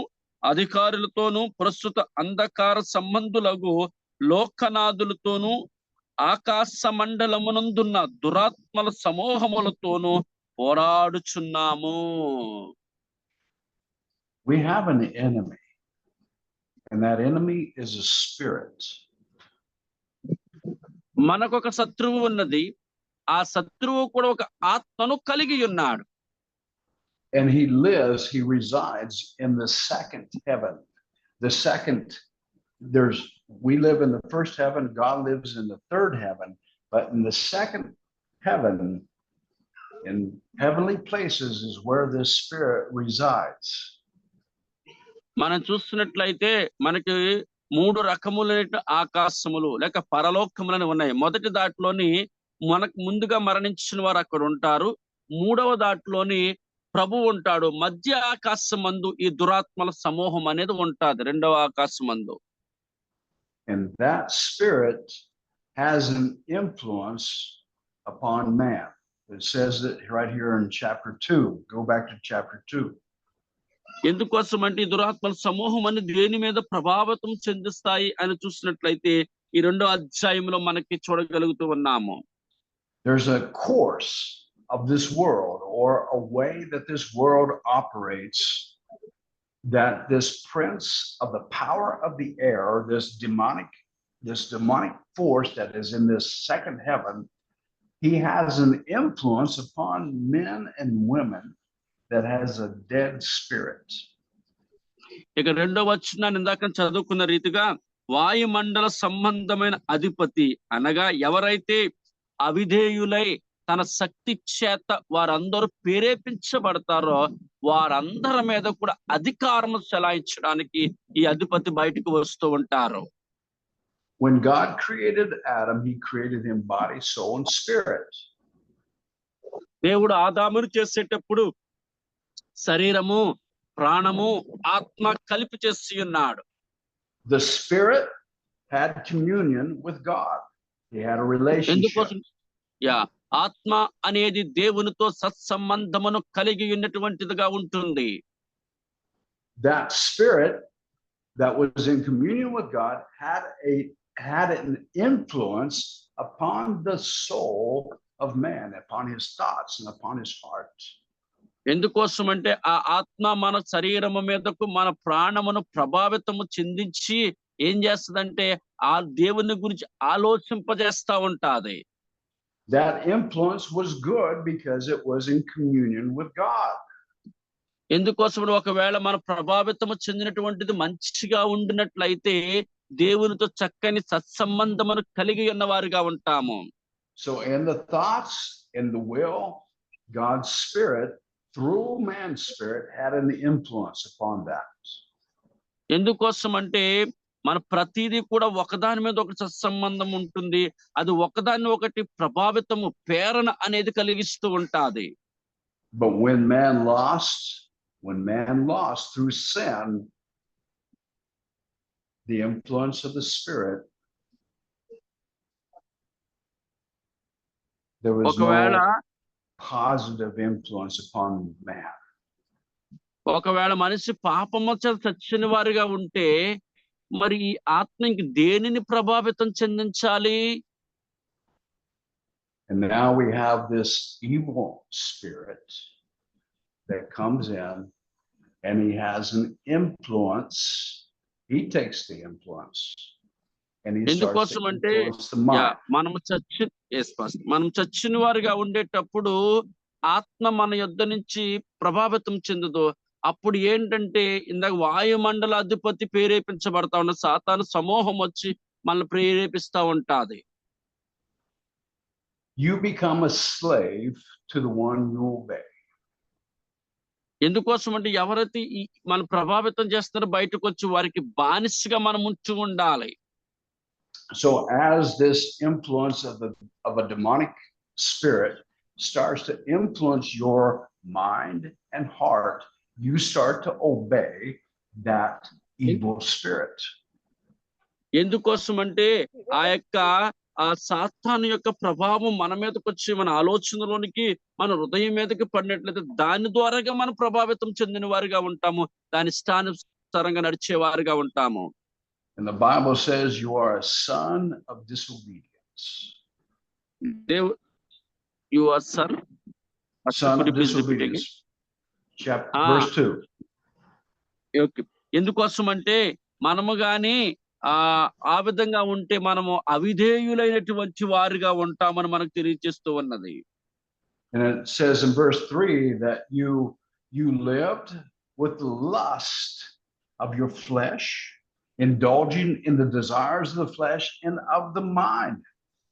అధికారులతోనూ ప్రస్తుత అంధకార సంబంధులకు లోకనాథులతోనూ ఆకాశ మండలమునందున్న దురాత్మల సమూహములతోనూ పోరాడుచున్నాము. We have an enemy, and that enemy is a spirit. మనకొక శత్రువు ఉన్నది, ఆ శత్రువు కూడా ఒక ఆత్మను కలిగి ఉన్నాడు. And he resides in the second heaven. The second, we live in the first heaven, God lives in the third heaven, but in the second heaven, in heavenly places is where this spirit resides. మనం చూస్తున్నట్లయితే మనకి 3 రకములైన ఆకాశములు లేక పరలోకములని ఉన్నాయి. మొదటి దాంట్లోని మనకు ముందుగా మరణించిన వారు అక్కడ ఉంటారు. మూడవ దాంట్లోని ప్రభు ఉంటాడు. మధ్య ఆకాశమందు ఈ దురాత్మల సమూహం అనేది ఉంటాది, రెండవ ఆకాశమందు. And that spirit has an influence upon man. It says that right here in chapter 2. Go back to chapter 2. ఎందుకోసం అంటే ఈ దురాత్మల సమూహం అని దేని మీద ప్రభావితం చెందిస్తాయి అని చూసినట్లయితే ఈ 2వ అధ్యాయంలో మనకి చూడగలుగుతూ ఉన్నాము. There's a course of this world, or a way that this world operates, that this prince of the power of the air, this demonic force that is in this second heaven, he has an influence upon men and women that has a dead spirit. ఇక 2వ వచనాన్ని ఇందాక చదువుకున్న రీతిగా వాయుమండల సంబంధమైన అధిపతి అనగా ఎవరైతే అవిధేయులై తన శక్తి చేత వారందరూ ప్రేరేపించబడతారో వారందరి మీద కూడా అధికారం చెలాయించడానికి ఈ అధిపతి బయటకు వస్తూ ఉంటారు. When God created Adam, he created him body, soul, and spirit. దేవుడు ఆదామును చేసేటప్పుడు శరీరము, ప్రాణము, ఆత్మ కలిపి చేసి ఉన్నాడు. The spirit had communion with God. He had a relationship. ఆత్మ అనేది దేవునితో సత్సంబంధమును కలిగి ఉన్నటువంటిదిగా ఉంటుంది. That spirit that was in communion with God had an influence upon the soul of man, upon his thoughts and upon his heart. ఎందుకోసం అంటే ఆ ఆత్మ మన శరీరము మీదకు మన ప్రాణమును ప్రభావితము చెందించి ఏం చేస్తుందంటే ఆ దేవుని గురించి ఆలోచింపజేస్తా ఉంటాది. That influence was good because it was in communion with God. ఎందుకోసం ఒకవేళ మన ప్రభావితము చెందినటువంటిది మంచిగా ఉండినట్లయితే దేవునితో చక్కని సత్సంబంధమును కలిగి ఉన్నవారుగా ఉంటాము. So in the thoughts, in the will, God's spirit through man's spirit had an influence upon that. ఎందుకోసం అంటే మన ప్రతిదీ కూడా ఒకదాని మీద ఒక సత్సంబంధం ఉంటుంది. అది ఒకదాన్ని ఒకటి ప్రభావితము ప్రేరణ అనేది కలిగిస్తూ ఉంటాది. But when man lost through sin, the influence of the spirit, there was no positive influence upon man. ఒకవేళ మనిషి పాపము చేత చచ్చిన వారిగా ఉంటే మరి ఈ ఆత్మకి దేనిని ప్రభావితం చెందించాలి? And now we have this evil spirit that comes in, and he has an influence. He takes the influence, and he starts to influence the mind. మనం చచ్చిన వారిగా ఉండేటప్పుడు ఆత్మ మన యొద్ద నుంచి ప్రభావితం చెందదు. అప్పుడు ఏంటంటే ఇందాక వాయుమండల అధిపతి ప్రేరేపించబడతా ఉన్న సాతాను సమూహం వచ్చి మనల్ని ప్రేరేపిస్తా ఉంటాది. You become a slave to the one you obey. ఎందుకోసం అంటే ఎవరైతే మన ప్రభావితం చేస్తారో బయటకు వచ్చి వారికి బానిసగా మనం ఉంచి ఉండాలి. So as this influence of a demonic spirit starts to influence your mind and heart, you start to obey that evil spirit. ఎందుకోసం అంటే ఆ యొక్క ఆ సాతాను యొక్క ప్రభావం మన మీదకి వచ్చి మన ఆలోచనలోనికి మన హృదయం మీదకి పడినట్లయితే దాని ద్వారాగా మనం ప్రభావితం చెందిన వారిగా ఉంటాము. దాని ఇష్టానుసారంగా నడిచే వారిగా ఉంటాము. And the Bible says you are a son of disobedience. దేవ్ you are son. Son of disobedience. Chapter verse 2. Okay. ఎందుకోసం అంటే మనము గాని ఆ విధంగా ఉంటే మనము అవిధేయులైనటువంటి వారిగా ఉంటామని మనకు తెలియజేస్తూ ఉన్నది. And it says in verse 3 that you lived with the lust of your flesh, indulging in the desires of the flesh and of the mind.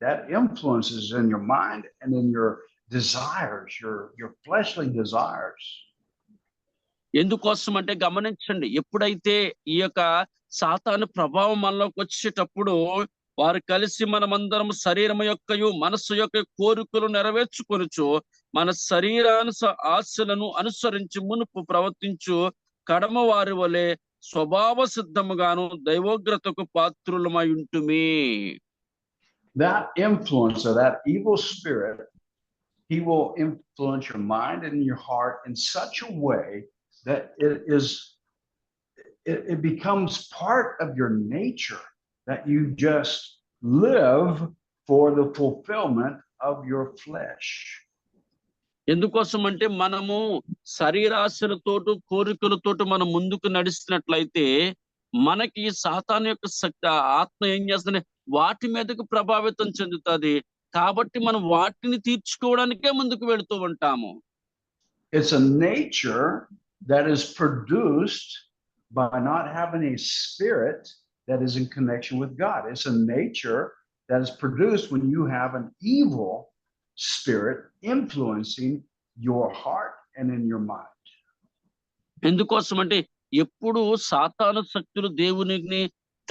That influences in your mind and in your desires, your fleshly desires. ఎందుకోసం అంటే గమనించండి, ఎప్పుడైతే ఈ యొక్క సాతాను ప్రభావం మనలోకి వచ్చేటప్పుడు వారు కలిసి మనమందరం శరీరం యొక్కయు మనస్సు యొక్క కోరికలు నెరవేర్చుకొనుచు మన ఆశలను అనుసరించి మునుపు ప్రవర్తించు కడమ వారి వలె స్వభావ సిద్ధముగాను దైవోగ్రతకు పాత్రులమై ఉంటుమి. That influence of that evil spirit, he will influence your mind and your heart in such a way that it becomes part of your nature, that you just live for the fulfillment of your flesh. ఎందుకోసం అంటే మనము శరీరాశలతోటి కోరికలతోటి మనం ముందుకు నడిచినట్లయితే మనకి సాతాను యొక్క శక్తి ఆత్మ ఏం చేస్తుంది, వాటి మీదకు ప్రభావితం చెందుతుంది. కాబట్టి మనం వాటిని తీర్చుకోవడానికే ముందుకు వెళుతూ ఉంటాము. It's a nature that is produced by not having a spirit that is in connection with God. It's a nature that is produced when you have an evil spirit influencing your heart and in your mind. ఎందుకోసం అంటే ఎప్పుడు సాతాను శక్తులు దేవునికి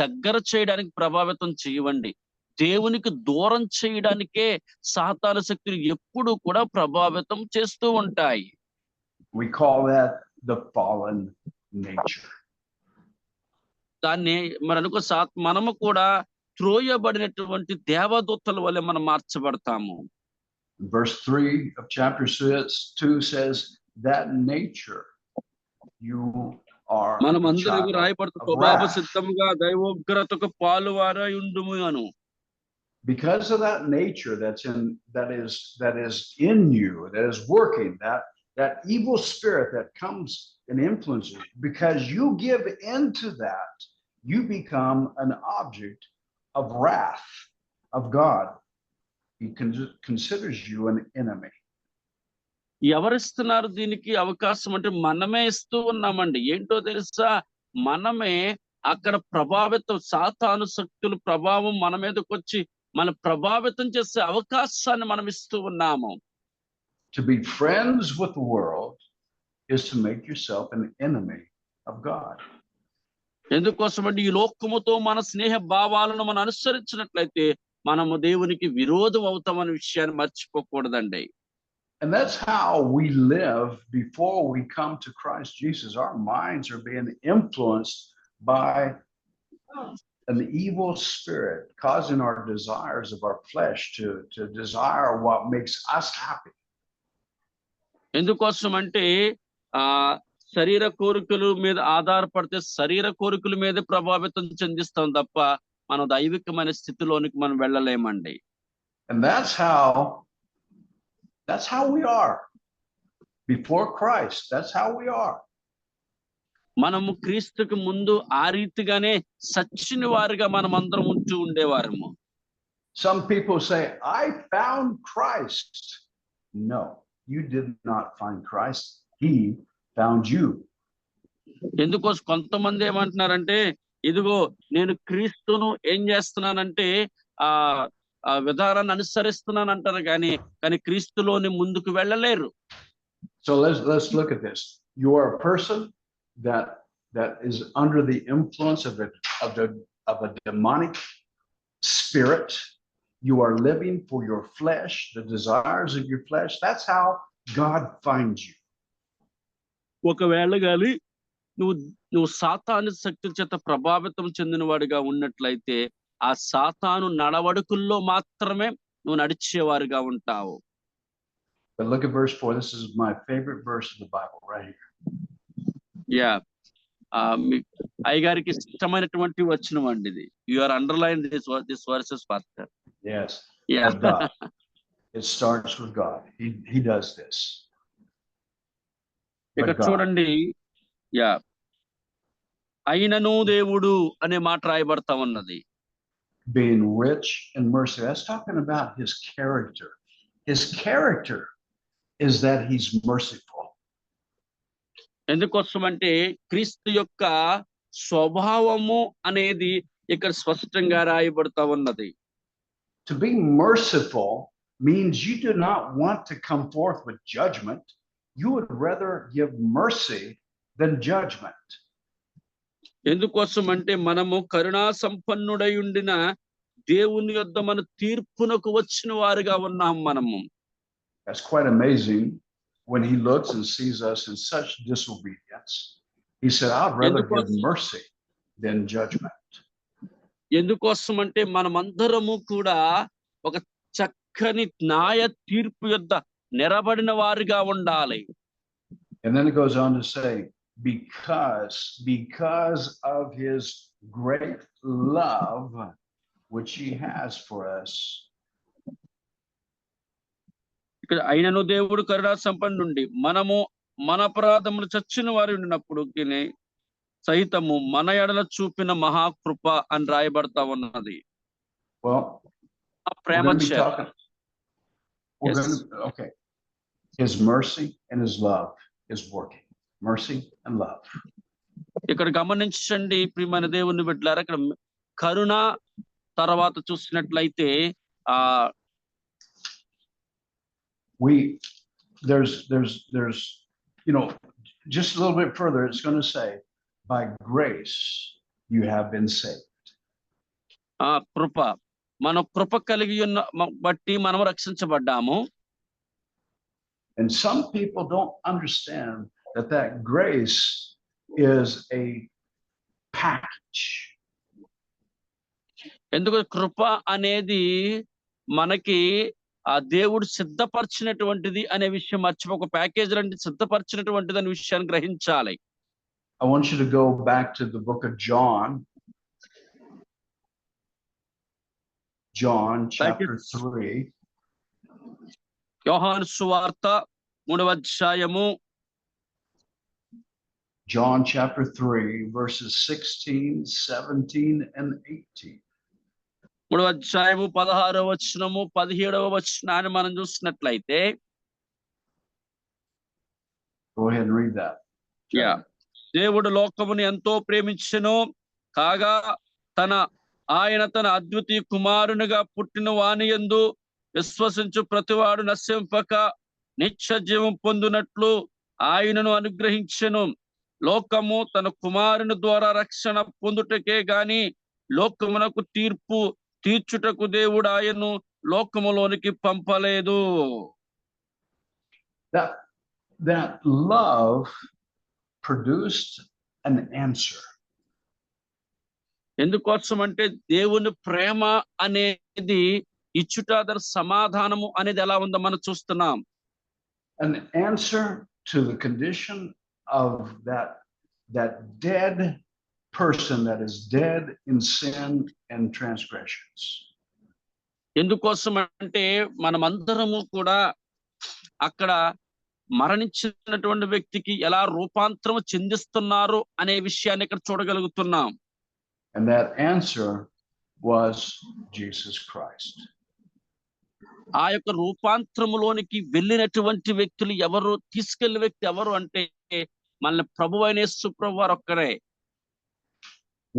దగ్గర చేయడానికి ప్రభావితం చేయవండి. దేవునికి దూరం చేయడానికే సాతాను శక్తులు ఎప్పుడు కూడా ప్రభావితం చేస్తూ ఉంటాయి. We call that the fallen nature. దాన్ని మనము కూడా త్రోయబడినటువంటి దేవదూతల వలె మనం మార్చబడతాము. Verse 3 of chapter 2 says that nature you are మనమందరం రాయబడుతున్న స్వభావ సిద్ధముగా దైవోగ్రతకు పాలువారై ఉండుము అను. Because of that nature that is in you, that is working, that evil spirit that comes and influences you, because you give into that, you become an object of wrath of God. He considers you an enemy. ఎవరిస్తున్నారు దీనికి అవకాశం అంటే మనమే ఇస్తూ ఉన్నామండి. ఏంటో తెలుసా, మనమే అక్కడ ప్రభావితం సాతాను శక్తుల ప్రభావం మన మీదకి వచ్చి మన ప్రభావితం చేసే అవకాశాన్ని మనం ఇస్తూ ఉన్నాము. To be friends with the world is to make yourself an enemy of God. ఎందుకోసం అంటే ఈ లోకముతో మన స్నేహ భావాలను మనం అనుసరించినట్లయితే మనము దేవునికి విరోధం అవుతామనే విషయాన్ని మర్చిపోకూడదండి. And that's how we live before we come to Christ Jesus. Our minds are being influenced by an evil spirit, causing our desires of our flesh to desire what makes us happy. ఎందుకోసం అంటే శరీర కోరికల మీద ఆధారపడితే శరీర కోరికల మీద ప్రభావితం చెందిస్తాం తప్ప మనం దైవికమైన స్థితిలోనికి మనం వెళ్ళలేమండి. And that's how we are before Christ. That's how we are. మనము క్రీస్తుకు ముందు ఆ రీతిగానే సచ్చిన వారిగా మనం అందరం ఉంటూ ఉండేవారము. Some people say, I found Christ. No, you did not find Christ. He found you. ఎందుకోసం కొంతమంది ఏమంటున్నారంటే, ఇదిగో నేను క్రీస్తును ఏం చేస్తున్నానంటే ఆ విధానాన్ని అనుసరిస్తున్నాను అంటారు, కానీ క్రీస్తులోని ముందుకు వెళ్ళలేరు. So let's look at this. You are a person that is under the influence of a demonic spirit. You are living for your flesh, the desires of your flesh. That's how God finds you. ఒకవేళ గాని నువ్వు సాతాను శక్తి చేత ప్రభావితం చెందిన వాడిగా ఉన్నట్లయితే ఆ సాతాను నడవడుకుల్లో మాత్రమే నువ్వు నడిచేవారుగా ఉంటావు. But look at verse 4. This is my favorite verse of the Bible right here. Yeah మీ అయ్యగారికి ఇష్టమైనటువంటి వచనం అండి ఇది. You are underline this verses pastor. Yes. Yeah Of God. It starts with God. He does this. ఇక్కడ But God. చూడండి, yeah అయినను దేవుడు అనే మాట రాయబడతా ఉన్నది. Being rich in mercy. That's talking about his character. His character is that he's merciful. ఎందుకోసం అంటే క్రీస్తు యొక్క స్వభావము అనేది ఇక్కడ స్పష్టంగా రాయబడతా ఉన్నది. To be merciful means you do not want to come forth with judgment. You would rather give mercy than judgment. ఎందుకోసం అంటే మనము కరుణా సంపన్నుడై ఉండిన దేవుని యొద్ద మన తీర్పునకు వచ్చిన వారుగా ఉన్నాం మనము. That's quite amazing when he looks and sees us in such disobedience. He said, I'd rather give mercy than judgment. ఎందుకోసం అంటే మనమందరము కూడా ఒక చక్కని న్యాయ తీర్పు యొద్ద నిలబడిన వారుగా ఉండాలి. And then it goes on to say, because of his great love which he has for us. ఇక్కడ అయినను దేవుడు కరుణా సంపన్నుండి మనము మన అపరాధములు చచ్చిన వారు ఉండినప్పుడు సహితము మన ఎడల చూపిన మహాకృప అని రాయబడతా ఉన్నది. Well, Prema okay. His mercy and his love is working. Mercy and love. ఇక్కడ గమనించండి ప్రియమైన దేవుని బిడ్డలారా, ఇక్కడ కరుణ తర్వాత చూసినట్లయితే there's just a little bit further it's going to say by grace you have been saved. కృప, మన కృప కలిగి ఉన్న బట్టి మనం రక్షించబడ్డాము. And some people don't understand that grace is a package. ఎందుకు కృప అనేది మనకి ఆ దేవుడు సిద్ధపరిచినటువంటిది అనే విషయం మర్చిపో, ఒక ప్యాకేజ్ లాంటి సిద్ధపరిచినటువంటిది అనే విషయాన్ని గ్రహించాలి. I want you to go back to the book of John chapter 3. యోహాను సువార్త 3వ అధ్యాయము. John chapter 3 verses 16, 17 and 18. 3వ అధ్యాయము 16వ వచనము 17వ వచనాన్ని మనం చూసినట్లయితే, go ahead and read that. Yeah. దేవుడు లోకమును ఎంతో ప్రేమించెను కాగా ఆయన తన అద్వితీయ కుమారునిగా పుట్టిన వాని యందు విశ్వసించు ప్రతివాడు నశింపక నిత్య జీవం పొందునట్లు ఆయనను అనుగ్రహించెను. లోకము తన కుమారుని ద్వారా రక్షణ పొందుటకే గాని లోకమునకు తీర్పు తీర్చుటకు దేవుడు ఆయన్ను లోకములోనికి పంపలేదు. That love produced an answer. ఎందుకోసం అంటే దేవుని ప్రేమ అనేది ఇచ్చుట సమాధానము అనేది ఎలా ఉందో మనం చూస్తున్నాం. An answer to the condition of that dead person that is dead in sin and transgressions. ఎందుకోసం అంటే మనమందరము కూడా అక్కడ మరణించినటువంటి వ్యక్తికి ఎలా రూపాంతరం చెందిస్తున్నారు అనే విషయాన్ని ఇక్కడ చూడగలుగుతున్నాం. And that answer was Jesus Christ. ఆ యొక్క రూపాంతరములోనికి వెళ్ళినటువంటి వ్యక్తులు ఎవరు, తీసుకెళ్లిన వ్యక్తి ఎవరు అంటే మన ప్రభువైన యేసు ప్రభువారు ఒక్కరే.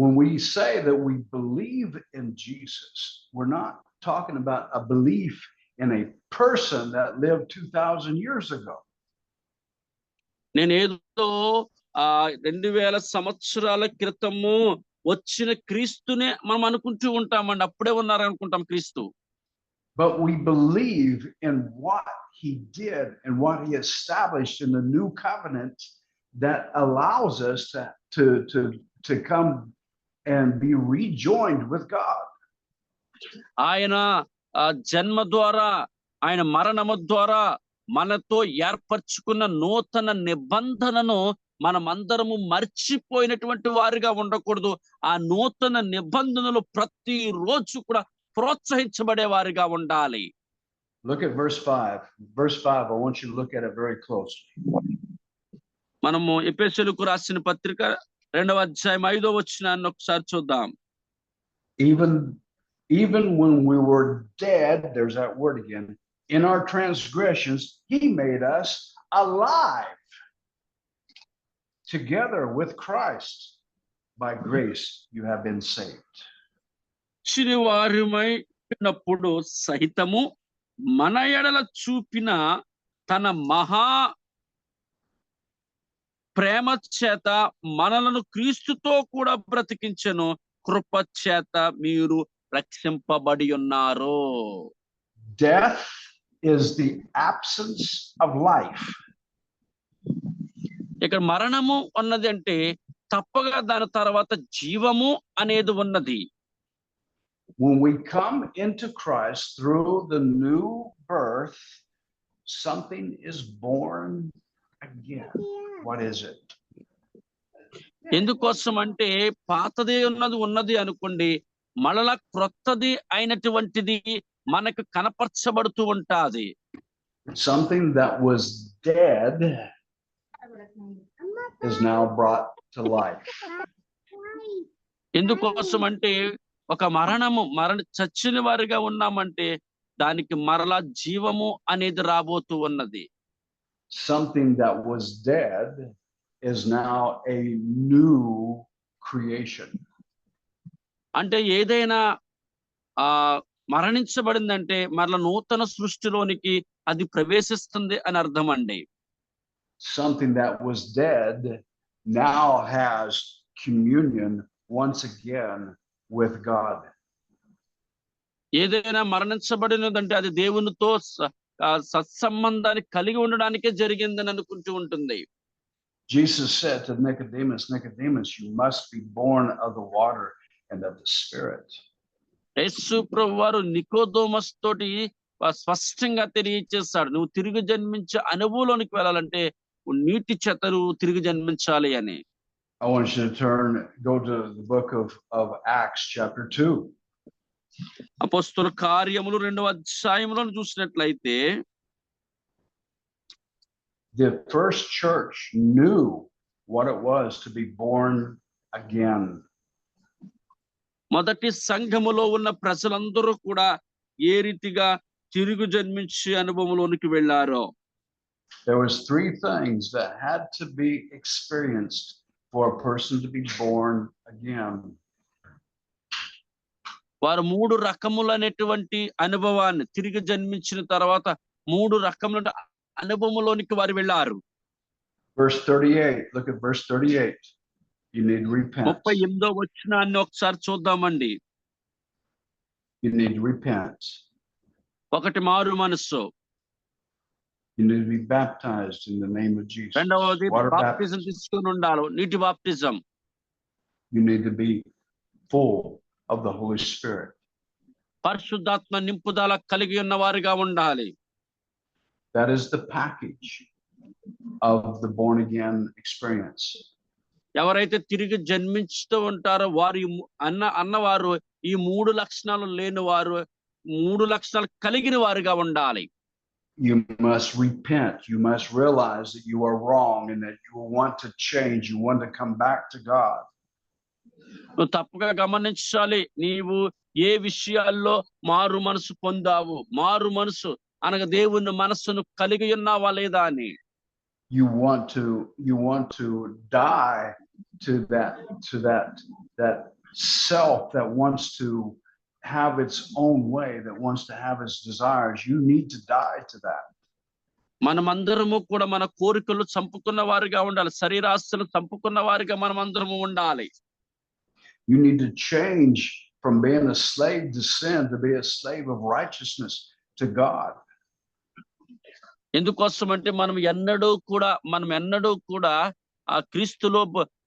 When we say that we believe in Jesus, we're not talking about a belief in a person that lived 2000 years ago. నేను ఏదో 2000 సంవత్సరాల క్రితము వచ్చిన క్రీస్తునే మనం అనుకుంటూ ఉంటామండి, అప్పుడే ఉన్నారు అనుకుంటాం క్రీస్తు. But we believe in what he did and what he established in the new covenant that allows us to come and be rejoined with God. ఆయన జన్మ ద్వారా, ఆయన మరణము ద్వారా మనతో ఏర్పరచుకున్న నూతన నిబంధనను మనమందరము మర్చిపోయినటువంటి వారిగా ఉండకూడదు. ఆ నూతన నిబంధనలు ప్రతిరోజు కూడా ప్రోత్సహించబడే వారిగా ఉండాలి. Look at verse 5. Verse 5, I want you to look at it very closely. మనము ఎఫెసీయులకు రాసిన పత్రిక 2వ అధ్యాయం 5వ వచనాన్ని ఒకసారి చూద్దాం. Even when we were dead, there's that word again, in our transgressions, he made us alive together with Christ. By grace, you have been saved. వారిమై ఉన్నప్పుడు సహితము మన ఎడల చూపిన తన మహా ప్రేమ చేత మనలను క్రీస్తుతో కూడా బ్రతికించెను. కృప చేత మీరు రక్షింపబడి ఉన్నారు. Death is the absence of life. ఇక్కడ మరణము ఉన్నది అంటే తప్పగా దాని తర్వాత జీవము అనేది ఉన్నది. When we come into Christ through the new birth, something is born again. What is it? ఎందుకోసం అంటే పాతదే ఉన్నది అనుకోండి, మళ్ళా క్రొత్తది అయినటువంటిది మనకు కనపరచబడుతూ ఉంటాది. Something that was dead is now brought to life. ఎందుకోసం అంటే ఒక చచ్చిన వారిగా ఉన్నామంటే దానికి మరలా జీవము అనేది రాబోతూ ఉన్నది. Something that was dead is now a new creation. అంటే ఏదైనా మరణించబడిందంటే మరలా నూతన సృష్టిలోనికి అది ప్రవేశిస్తుంది అని అర్థం అండి. Something that was dead now has communion once again with God. ఏదైనా మరణించబడినదంటే అది దేవునితో సత్సంబంధాన్ని కలిగి ఉండడానికే జరిగిందని అనుకుంటూ ఉంటుంది. Jesus said to Nicodemus, Nicodemus, you must be born of the water and of the Spirit. యేసు ప్రభువారు నికోదేమస్ తోటి స్పష్టంగా తెలియజేశాడు, నువ్వు తిరిగి జన్మించే అనుభవంలోనికి వెళ్ళాలంటే నీటి చేత నువ్వు తిరిగి జన్మించాలి అని. I want you to go to the book of Acts chapter 2. అపోస్తలుల కార్యములు 2వ అధ్యాయంలో చూసినట్లయితే the first church knew what it was to be born again. మొదటి సంఘములో ఉన్న ప్రజలందరూ కూడా ఏ రీతిగా తిరిగి జన్మించే అనుభవంలోనికి వెళ్ళారో. There was 3 things that had to be experienced for a person to be born again. వారు 3 రకములైనటువంటి అనుభవాన్ని తిరిగి జన్మించిన తర్వాత 3 రకముల అనుభవంలోనికి వారు వెళ్ళారు. Verse 38, look at verse 38. You need repent. 38వ వచనాన్ని ఒకసారి చూద్దామండి. You need to repent. ఒకటి మారు మనసు. You need to be baptized in the name of Jesus. రెండవది Water బాప్టిజం baptism. తీసుకొని ఉండాలి, నీటి baptism. You need to be full of the Holy Spirit. పరిశుద్ధాత్మ నింపుదల కలిగి ఉన్న వారిగా ఉండాలి. That is the package of the born again experience. ఎవరైతే తిరిగి జన్మించుతూ ఉంటారో వారు అన్నవారు ఈ 3 లక్షణాలు లేని వారు 3 లక్షణాలు కలిగిన వారిగా ఉండాలి. You must repent. You must realize that you are wrong and that you want to change. You want to come back to God. నువ్వు తప్పగా గమనించాలి, నీవు ఏ విషయాల్లో మారు మనసు పొందావు, మారు మనసు అనగా దేవుని మనస్సును కలిగి ఉన్నావా లేదా అని. You want to die to that self that wants to have its own way, that wants to have its desires. You need to die to that. మనమందరము కూడా మన కోరికలు చంపుకున్న వారిగా ఉండాలి, శరీరాస్తులు చంపుకున్న వారిగా మనమందరము ఉండాలి. You need to change from being a slave to sin to be a slave of righteousness to God. ఎందుకోసం అంటే మనం ఎన్నడూ కూడా ఆ క్రీస్తులో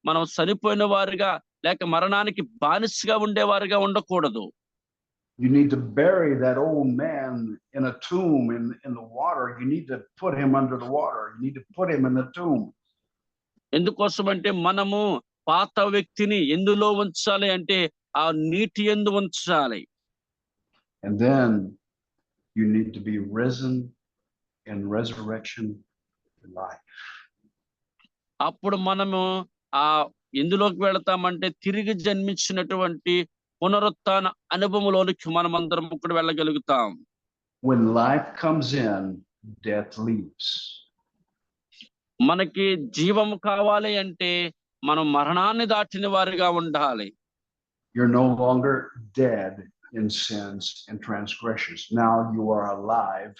మనం చనిపోయిన వారిగా లేక మరణానికి బానిసగా ఉండేవారిగా ఉండకూడదు. You need to bury that old man in a tomb in the water. You need to put him under the water. You need to put him in the tomb. ఎందుకోసం అంటే మనము పాత వ్యక్తిని ఎందులో ఉంచాలి అంటే ఆ నీటి యందు ఉంచాలి. And then you need to be risen in resurrection life. అప్పుడు మనము ఆ ఎందులోకి వెళతామంటే తిరిగి జన్మించినటువంటి పునరుత్థాన అనుభవంలోనికి మనమందరం కూడా వెళ్ళగలుగుతాం. When life comes in, death leaves. మనకి జీవం కావాలి అంటే మనం మరణాన్ని దాటిన వారిగా ఉండాలి. You're no longer dead in sins and transgressions. Now you are alive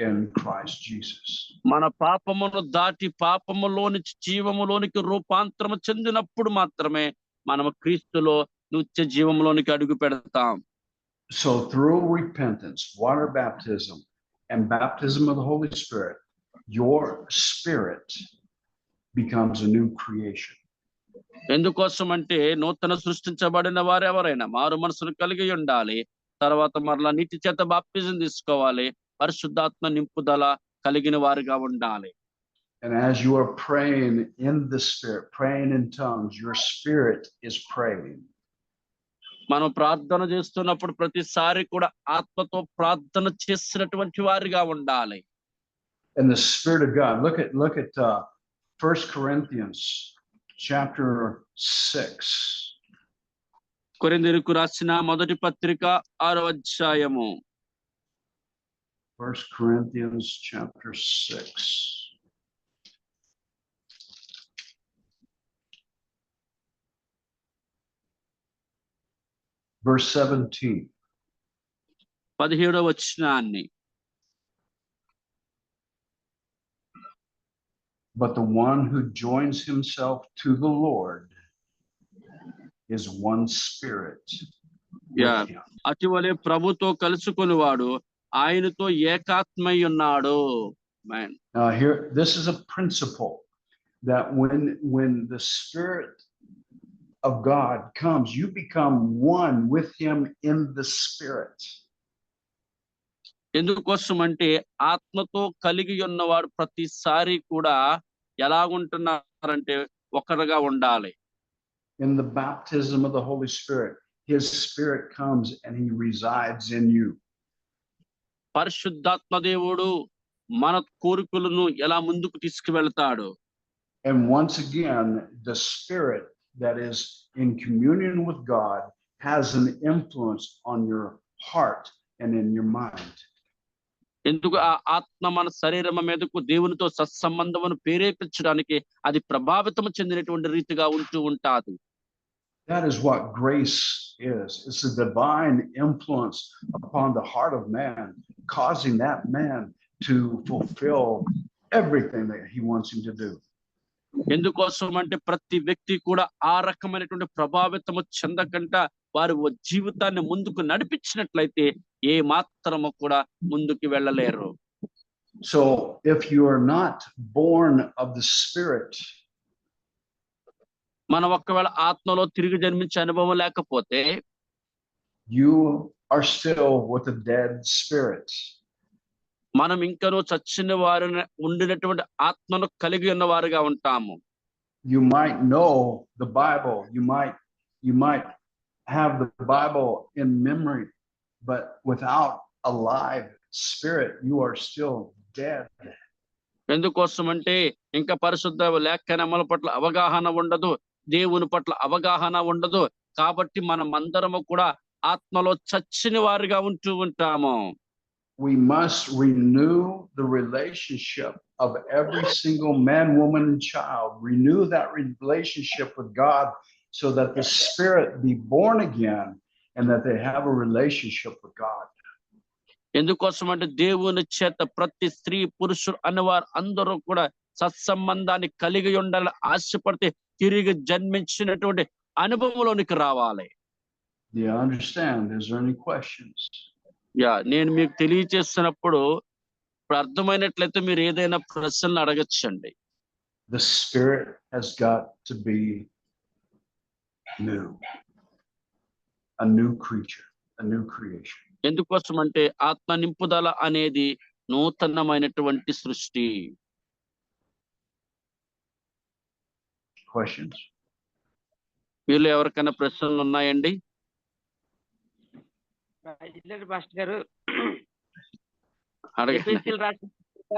in Christ Jesus. మన పాపమును దాటి పాపములోనికి జీవములోనికి రూపాంతరము చెందినప్పుడు మాత్రమే మనము క్రీస్తులో నిత్య జీవంలోనికి అడుగు పెడతాం. So through repentance, water baptism, and baptism of the Holy Spirit, your spirit becomes a new creation. ఎందుకోసం అంటే నూతన సృష్టించబడిన వారు ఎవరైనా మారు మనసును కలిగి ఉండాలి. తర్వాత మరలా నీటి చేత బాప్తిజం తీసుకోవాలి. పరిశుద్ధాత్మ నింపుదల కలిగిన వారిగా ఉండాలి. And as you are praying in the Spirit, praying in tongues, your spirit is praying. మనం ప్రార్థన చేస్తున్నప్పుడు ప్రతిసారి కూడా ఆత్మతో ప్రార్థన చేసినటువంటి వారిగా ఉండాలి. And the Spirit of God, look at 1 Corinthians chapter 6. కొరింథీయులకు రాసిన మొదటి పత్రిక 6వ అధ్యాయము. 1 Corinthians chapter 6. Verse 17. 17వ వచనాన్ని. But the one who joins himself to the Lord is one spirit with Yeah. him. అటువలే ప్రభుతో కలుసుకుని వాడు ఆయనతో ఏకాత్మై ఉన్నాడు. Man. Now here, this is a principle that when the Spirit of God comes, you become one with him in the Spirit. ఎందుకోసం అంటే ఆత్మతో కలిగి ఉన్నవాడు ప్రతిసారి కూడా ఎలాగుంటున్నారంటే ఒకరుగా ఉండాలి. In the baptism of the Holy Spirit, his Spirit comes and he resides in you. పరిశుద్ధాత్మ దేవుడు మన కోరికలను ఎలా ముందుకు తీసుకువెళ్తాడు. And once again, the Spirit that is in communion with God has an influence on your heart and in your mind. ఎందుకు ఆ ఆత్మ మన శరీరం మీదకు దేవునితో సత్సంబంధమును ప్రేరేపించడానికి అది ప్రభావితం చెందినటువంటి రీతిగా ఉంటూ ఉంటాది. That is what grace is. It's a divine influence upon the heart of man, causing that man to fulfill everything that he wants him to do. ఎందుకోసం అంటే ప్రతి వ్యక్తి కూడా ఆ రకమైనటువంటి ప్రభావితము చెందకుండా వారి జీవితాన్ని ముందుకు నడిపించినట్లయితే ఏ మాత్రము కూడా ముందుకు వెళ్ళలేరు. So if you are not born of the Spirit, మనం ఒకవేళ ఆత్మలో తిరిగి జన్మించే అనుభవం లేకపోతే you are still with a dead spirit. మనం ఇంకనూ చచ్చిన వారిని ఉండినటువంటి ఆత్మను కలిగి ఉన్న వారుగా ఉంటాము. You might know the Bible, you might have the Bible in memory, but without a live spirit, you are still dead. ఎందుకోసం అంటే ఇంకా పరిశుద్ధ లేఖనముల పట్ల అవగాహన ఉండదు, దేవుని పట్ల అవగాహన ఉండదు. కాబట్టి మనం అందరము కూడా ఆత్మలో చచ్చిన వారిగా ఉంటూ ఉంటాము. We must renew the relationship of every single man, woman, and child. Renew that relationship with God so that the spirit be born again and that they have a relationship with God. ఎందుకోసం అంటే దేవుని చేత ప్రతి స్త్రీ పురుషుడు అన్నవారు అందరూ కూడా సత్సంబంధాన్ని కలిగి ఉండాలని ఆశపడితే తిరిగి జన్మించినటువంటి అనుభవంలోనికి రావాలి. Do you understand? Is there any questions? నేను మీకు తెలియజేస్తున్నప్పుడు ఇప్పుడు అర్థమైనట్లయితే మీరు ఏదైనా ప్రశ్నలు అడగచ్చండి. The spirit has got to be new, a new creature, a new creation. ఎందుకోసం అంటే ఆత్మ నింపుదల అనేది నూతనమైనటువంటి సృష్టి. Questions? వీళ్ళు ఎవరికైనా ప్రశ్నలు ఉన్నాయండి? పాస్టర్ గారు అడగండి. ఎఫెసీయులు రాసిన పత్రిక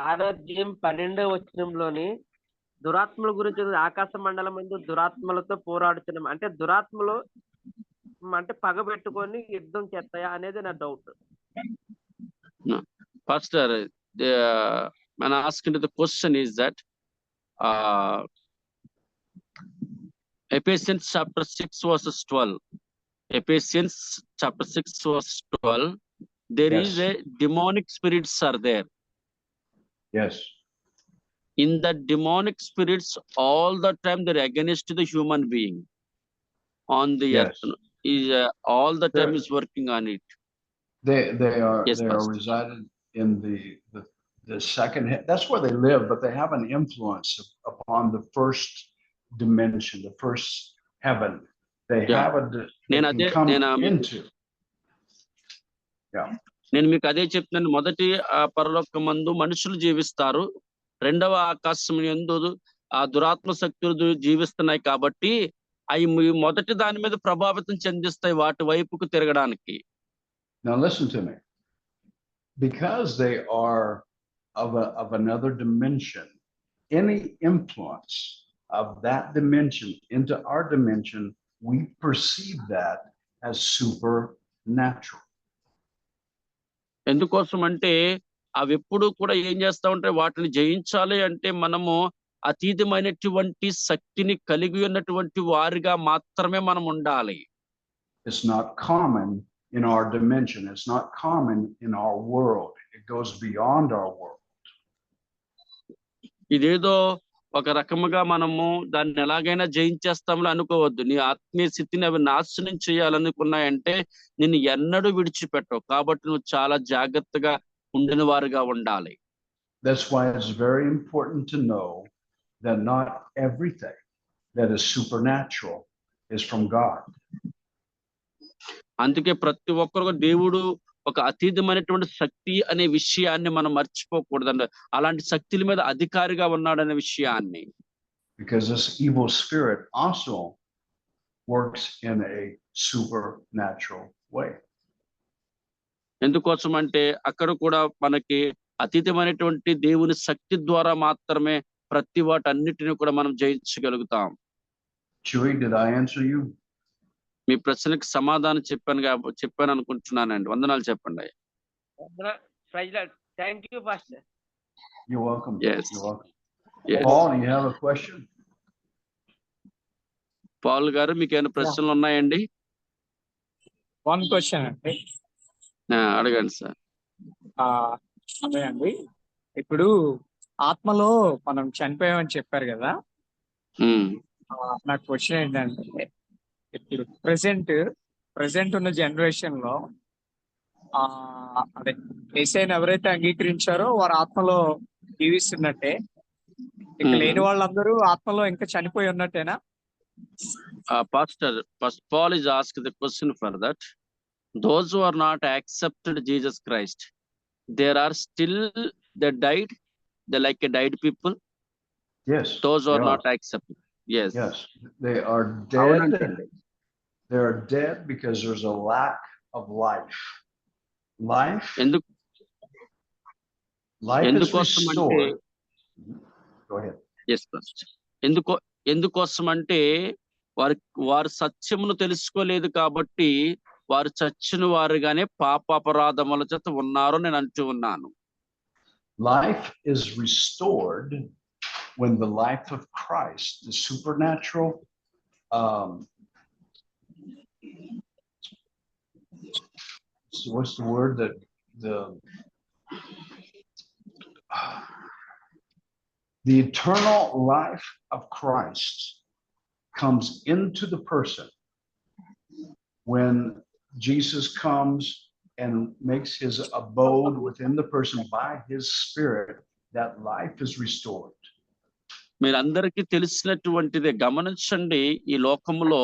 6వ అధ్యాయం 12వ వచనంలోని దురాత్మల గురించి ఆకాశ మండలం ముందు దురాత్మలతో పోరాడుతున్నాం అంటే దురాత్మలు అంటే పగబెట్టుకొని యుద్ధం చేస్తాయా అనేది నా doubt. Pastor, when asking the question is that Ephesians chapter 6 verses 12. Ephesians chapter 6 verse 12. There Yes. is a demonic spirits are there. Yes. In the demonic spirits, all the time they're against the human being on the Yes. earth. Is all the time There- is working on it. They Yes, are Pastor. resided in the second, that's where they live, but they have an influence upon the first dimension, the first heaven. They Yeah. have they నేను can అదే come నేను into. నేను మీకు అదే చెప్తున్నాను. మొదటి పరలోకమందు మనుషులు జీవిస్తారు. రెండవ ఆకాశం యందు ఆ దురాత్మ శక్తులు జీవిస్తున్నాయి కాబట్టి అవి మొదటి దాని మీద ప్రభావితం చెందిస్తాయి వాటి వైపుకు తిరగడానికి. Now listen to me. Because they are of another dimension, any influence of that dimension into our dimension, we perceive that as supernatural. ఎందుకోసం అంటే అవి ఎప్పుడు కూడా ఏం చేస్తా ఉంటాయి, వాటిని జయించాలి అంటే మనము అతీతమైనటువంటి శక్తిని కలిగి ఉన్నటువంటి వారిగా మాత్రమే మనం ఉండాలి. It's not common in our dimension. It's not common in our world. It goes beyond our world. ఇదేదో ఒక రకముగా మనము దాన్ని ఎలాగైనా జయించేస్తామని అనుకోవద్దు. నీ ఆత్మీయ స్థితిని అవి నాశనం చేయాలనుకున్నాయంటే నిన్ను ఎన్నడూ విడిచిపెట్టవు. కాబట్టి నువ్వు చాలా జాగ్రత్తగా ఉండిన వారుగా ఉండాలి. That's why it's very important to know that not everything that is supernatural is from God. అందుకే ప్రతి ఒక్కరు దేవుడు ఒక అతీతమైనటువంటి శక్తి అనే విషయాన్ని మనం మర్చిపోకూడదండి. అలాంటి శక్తుల మీద అధికారిగా ఉన్నాడనే విషయాన్ని. Because this evil spirit also works in a supernatural way. ఎందుకోసం అంటే అక్కడ కూడా మనకి అతీతమైనటువంటి దేవుని శక్తి ద్వారా మాత్రమే ప్రతి వాటన్నిటిని కూడా మనం జయించగలుగుతాం. Chewy, did I answer you? మీ ప్రశ్నకి సమాధానం చెప్పాను అనుకుంటున్నానండి. వందనాలు చెప్పండి. Thank you pastor. You're welcome. Yes. You're welcome. Yes. Paul, do you have a question? Paul గారు మీకు ఏమైనా ప్రశ్నలు ఉన్నాయండి? వన్ క్వశ్చన్ అండి. అడగండి సార్. అదే అండి, ఇప్పుడు ఆత్మలో మనం చనిపోయామని చెప్పారు కదా. నాకు క్వశ్చన్ ఏంటంటే ఇప్పుడు ప్రెసెంట్ ఉన్న జనరేషన్ లో అదే యేసయ్యను ఎవరైతే అంగీకరించారో వారు ఆత్మలో జీవిస్తున్నట్టే, ఇక లేని వాళ్ళందరూ ఆత్మలో ఇంకా చనిపోయి ఉన్నట్టేనా? Pastor, Paul is asked the question for that. Those who are not accepted Jesus Christ, there are still they died, they like a died people. Yes. Those who are they not accepted. Yes. Yes. They are dead. They are dead because there's a lack of life. Life is restored. Go ahead. Yes, Pastor. ఎందుకోసం అంటే వారు సత్యమును తెలుసుకోలేదు కాబట్టి వారు చచ్చిన వారుగానే పాపాపరాధముల చేత ఉన్నారు నేను అంటూ ఉన్నాను. Life is restored when the life of Christ, the supernatural, so what's the word that the eternal life of Christ comes into the person when Jesus comes and makes his abode within the person by his spirit. That life is restored. మీరందరికీ తెలిసినటువంటిదే. గమనించండి, ఈ లోకంలో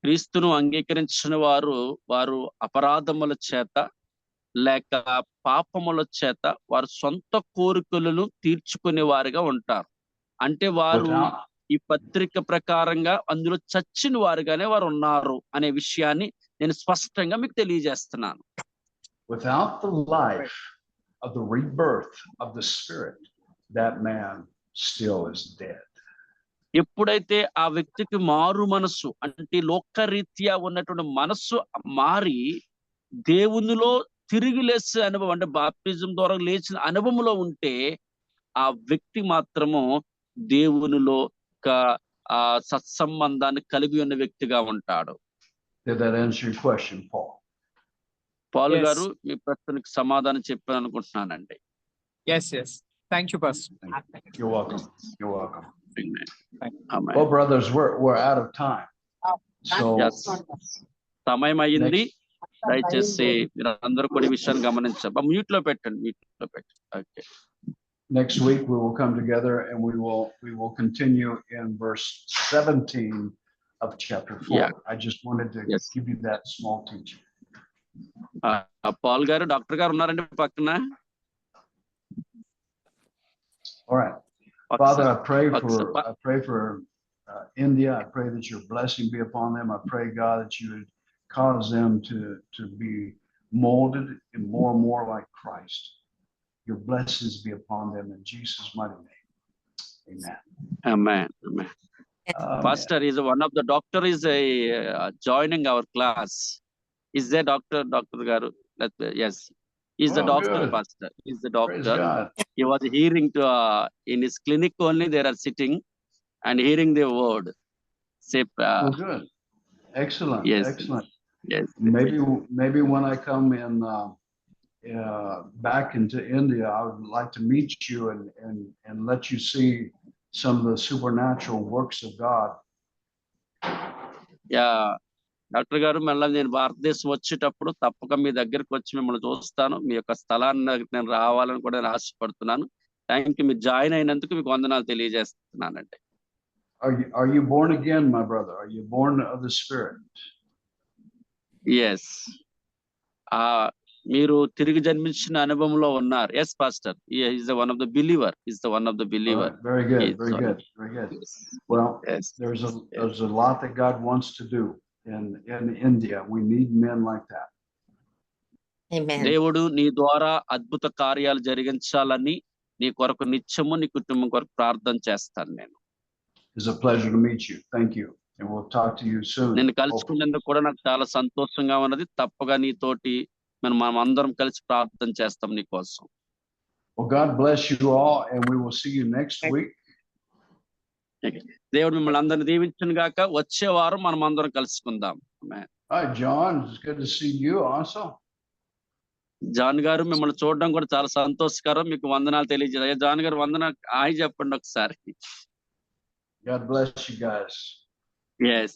క్రీస్తును అంగీకరించిన వారు అపరాధముల చేత లేక పాపముల చేత వారు సొంత కోరికలను తీర్చుకునే వారుగా ఉంటారు. అంటే వారు Without, ఈ పత్రిక ప్రకారంగా అందులో చచ్చిన వారుగానే వారు ఉన్నారు అనే విషయాన్ని నేను స్పష్టంగా మీకు తెలియజేస్తున్నాను. without the life of the rebirth of the Spirit, that man still is dead. ఎప్పుడైతే ఆ వ్యక్తికి మారు మనస్సు అంటే లోకరీత్యా ఉన్నటువంటి మనస్సు మారి దేవునిలో తిరిగి లేచే అనుభవం అంటే బాప్టిజం ద్వారా లేచిన అనుభవంలో ఉంటే ఆ వ్యక్తి మాత్రము దేవునిలో ఒక సత్సంబంధాన్ని కలిగి ఉన్న వ్యక్తిగా ఉంటాడు. Did that answer your question, Paul? Paul Yes. గారు మీ ప్రశ్నకు సమాధానం చెప్పాను అనుకుంటున్నానండి. Yes thank you pastor. You're welcome. You're welcome. Amen. Well, brothers, we're out of time. So Yes. సమయం అయ్యింది. దయచేసి మీరు అందరూ కూడా ఈ విషయాన్ని గమనించాలి. మ్యూట్ లో పెట్టండి. Okay. next week we will come together and we will continue in verse 17 of chapter 4. Yeah. I just wanted to Yes. give you that small teaching. Paul గారు డాక్టర్ గారు ఉన్నారండి పక్కన. All right. Father, I pray for India. I pray that your blessing be upon them. I pray, God, that you would cause them to be molded and more like Christ. Your blessings be upon them in Jesus' mighty name. Amen. Amen. Pastor is one of the doctor is joining our class. Is there Dr. Garu? Yes. He's the doctor, good. Pastor. He's the Praise doctor. God. He was hearing to in his clinic only they are sitting and hearing the word. Say, Oh, good. Excellent. Yes. Excellent. Yes. Maybe when I come in back into India, I would like to meet you and let you see some of the supernatural works of God. Yeah. Doctor గారు మళ్ళీ నేను భారతదేశం వచ్చేటప్పుడు తప్పక మీ దగ్గరికి వచ్చి మిమ్మల్ని చూస్తాను. మీ యొక్క స్థలాన్ని నేను రావాలని కూడా నేను ఆశపడుతున్నాను. Thank you. మీరు జాయిన్ అయినందుకు మీకు వందనాలు తెలియజేస్తున్నానండి. Are you born again, my brother? Are you born of the Spirit? Yes. మీరు తిరిగి జన్మించిన అనుభవంలో ఉన్నారు. Yes pastor. He is one of the believer. He's the one of the believer. Right. Very good. Very good. Very good. Well, yes. There's a lot that God wants to do in India. We need men like that. Amen. దేవుడు నీ ద్వారా అద్భుత కార్యాలు జరిగించాలని నీ కొరకు నిత్యము నీ కుటుంబం కొరకు ప్రార్థన చేస్తాను నేను. It's a pleasure to meet you. Thank you. And we'll talk to you soon. నేను కలుసుకున్నందుకు కూడా నాకు చాలా సంతోషంగా ఉన్నది. తప్పగా నీతోటి మనం అందరం కలిసి ప్రార్థన చేస్తాం నీ కోసం. Well, God bless you all and we will see you next week. దేవుడు మిమ్మల్ని అందరిని దీవించును గాక. వచ్చే వారం మనం అందరం కలుసుకుందాం. Hi, John. It's good to see you also. John గారు మిమ్మల్ని చూడడం కూడా చాలా సంతోషకరం. మీకు వందనాలు తెలియజేయాలి. జాన్ గారు వందనాలు హాయ్ చెప్పండి ఒకసారి. God bless you guys. Yes.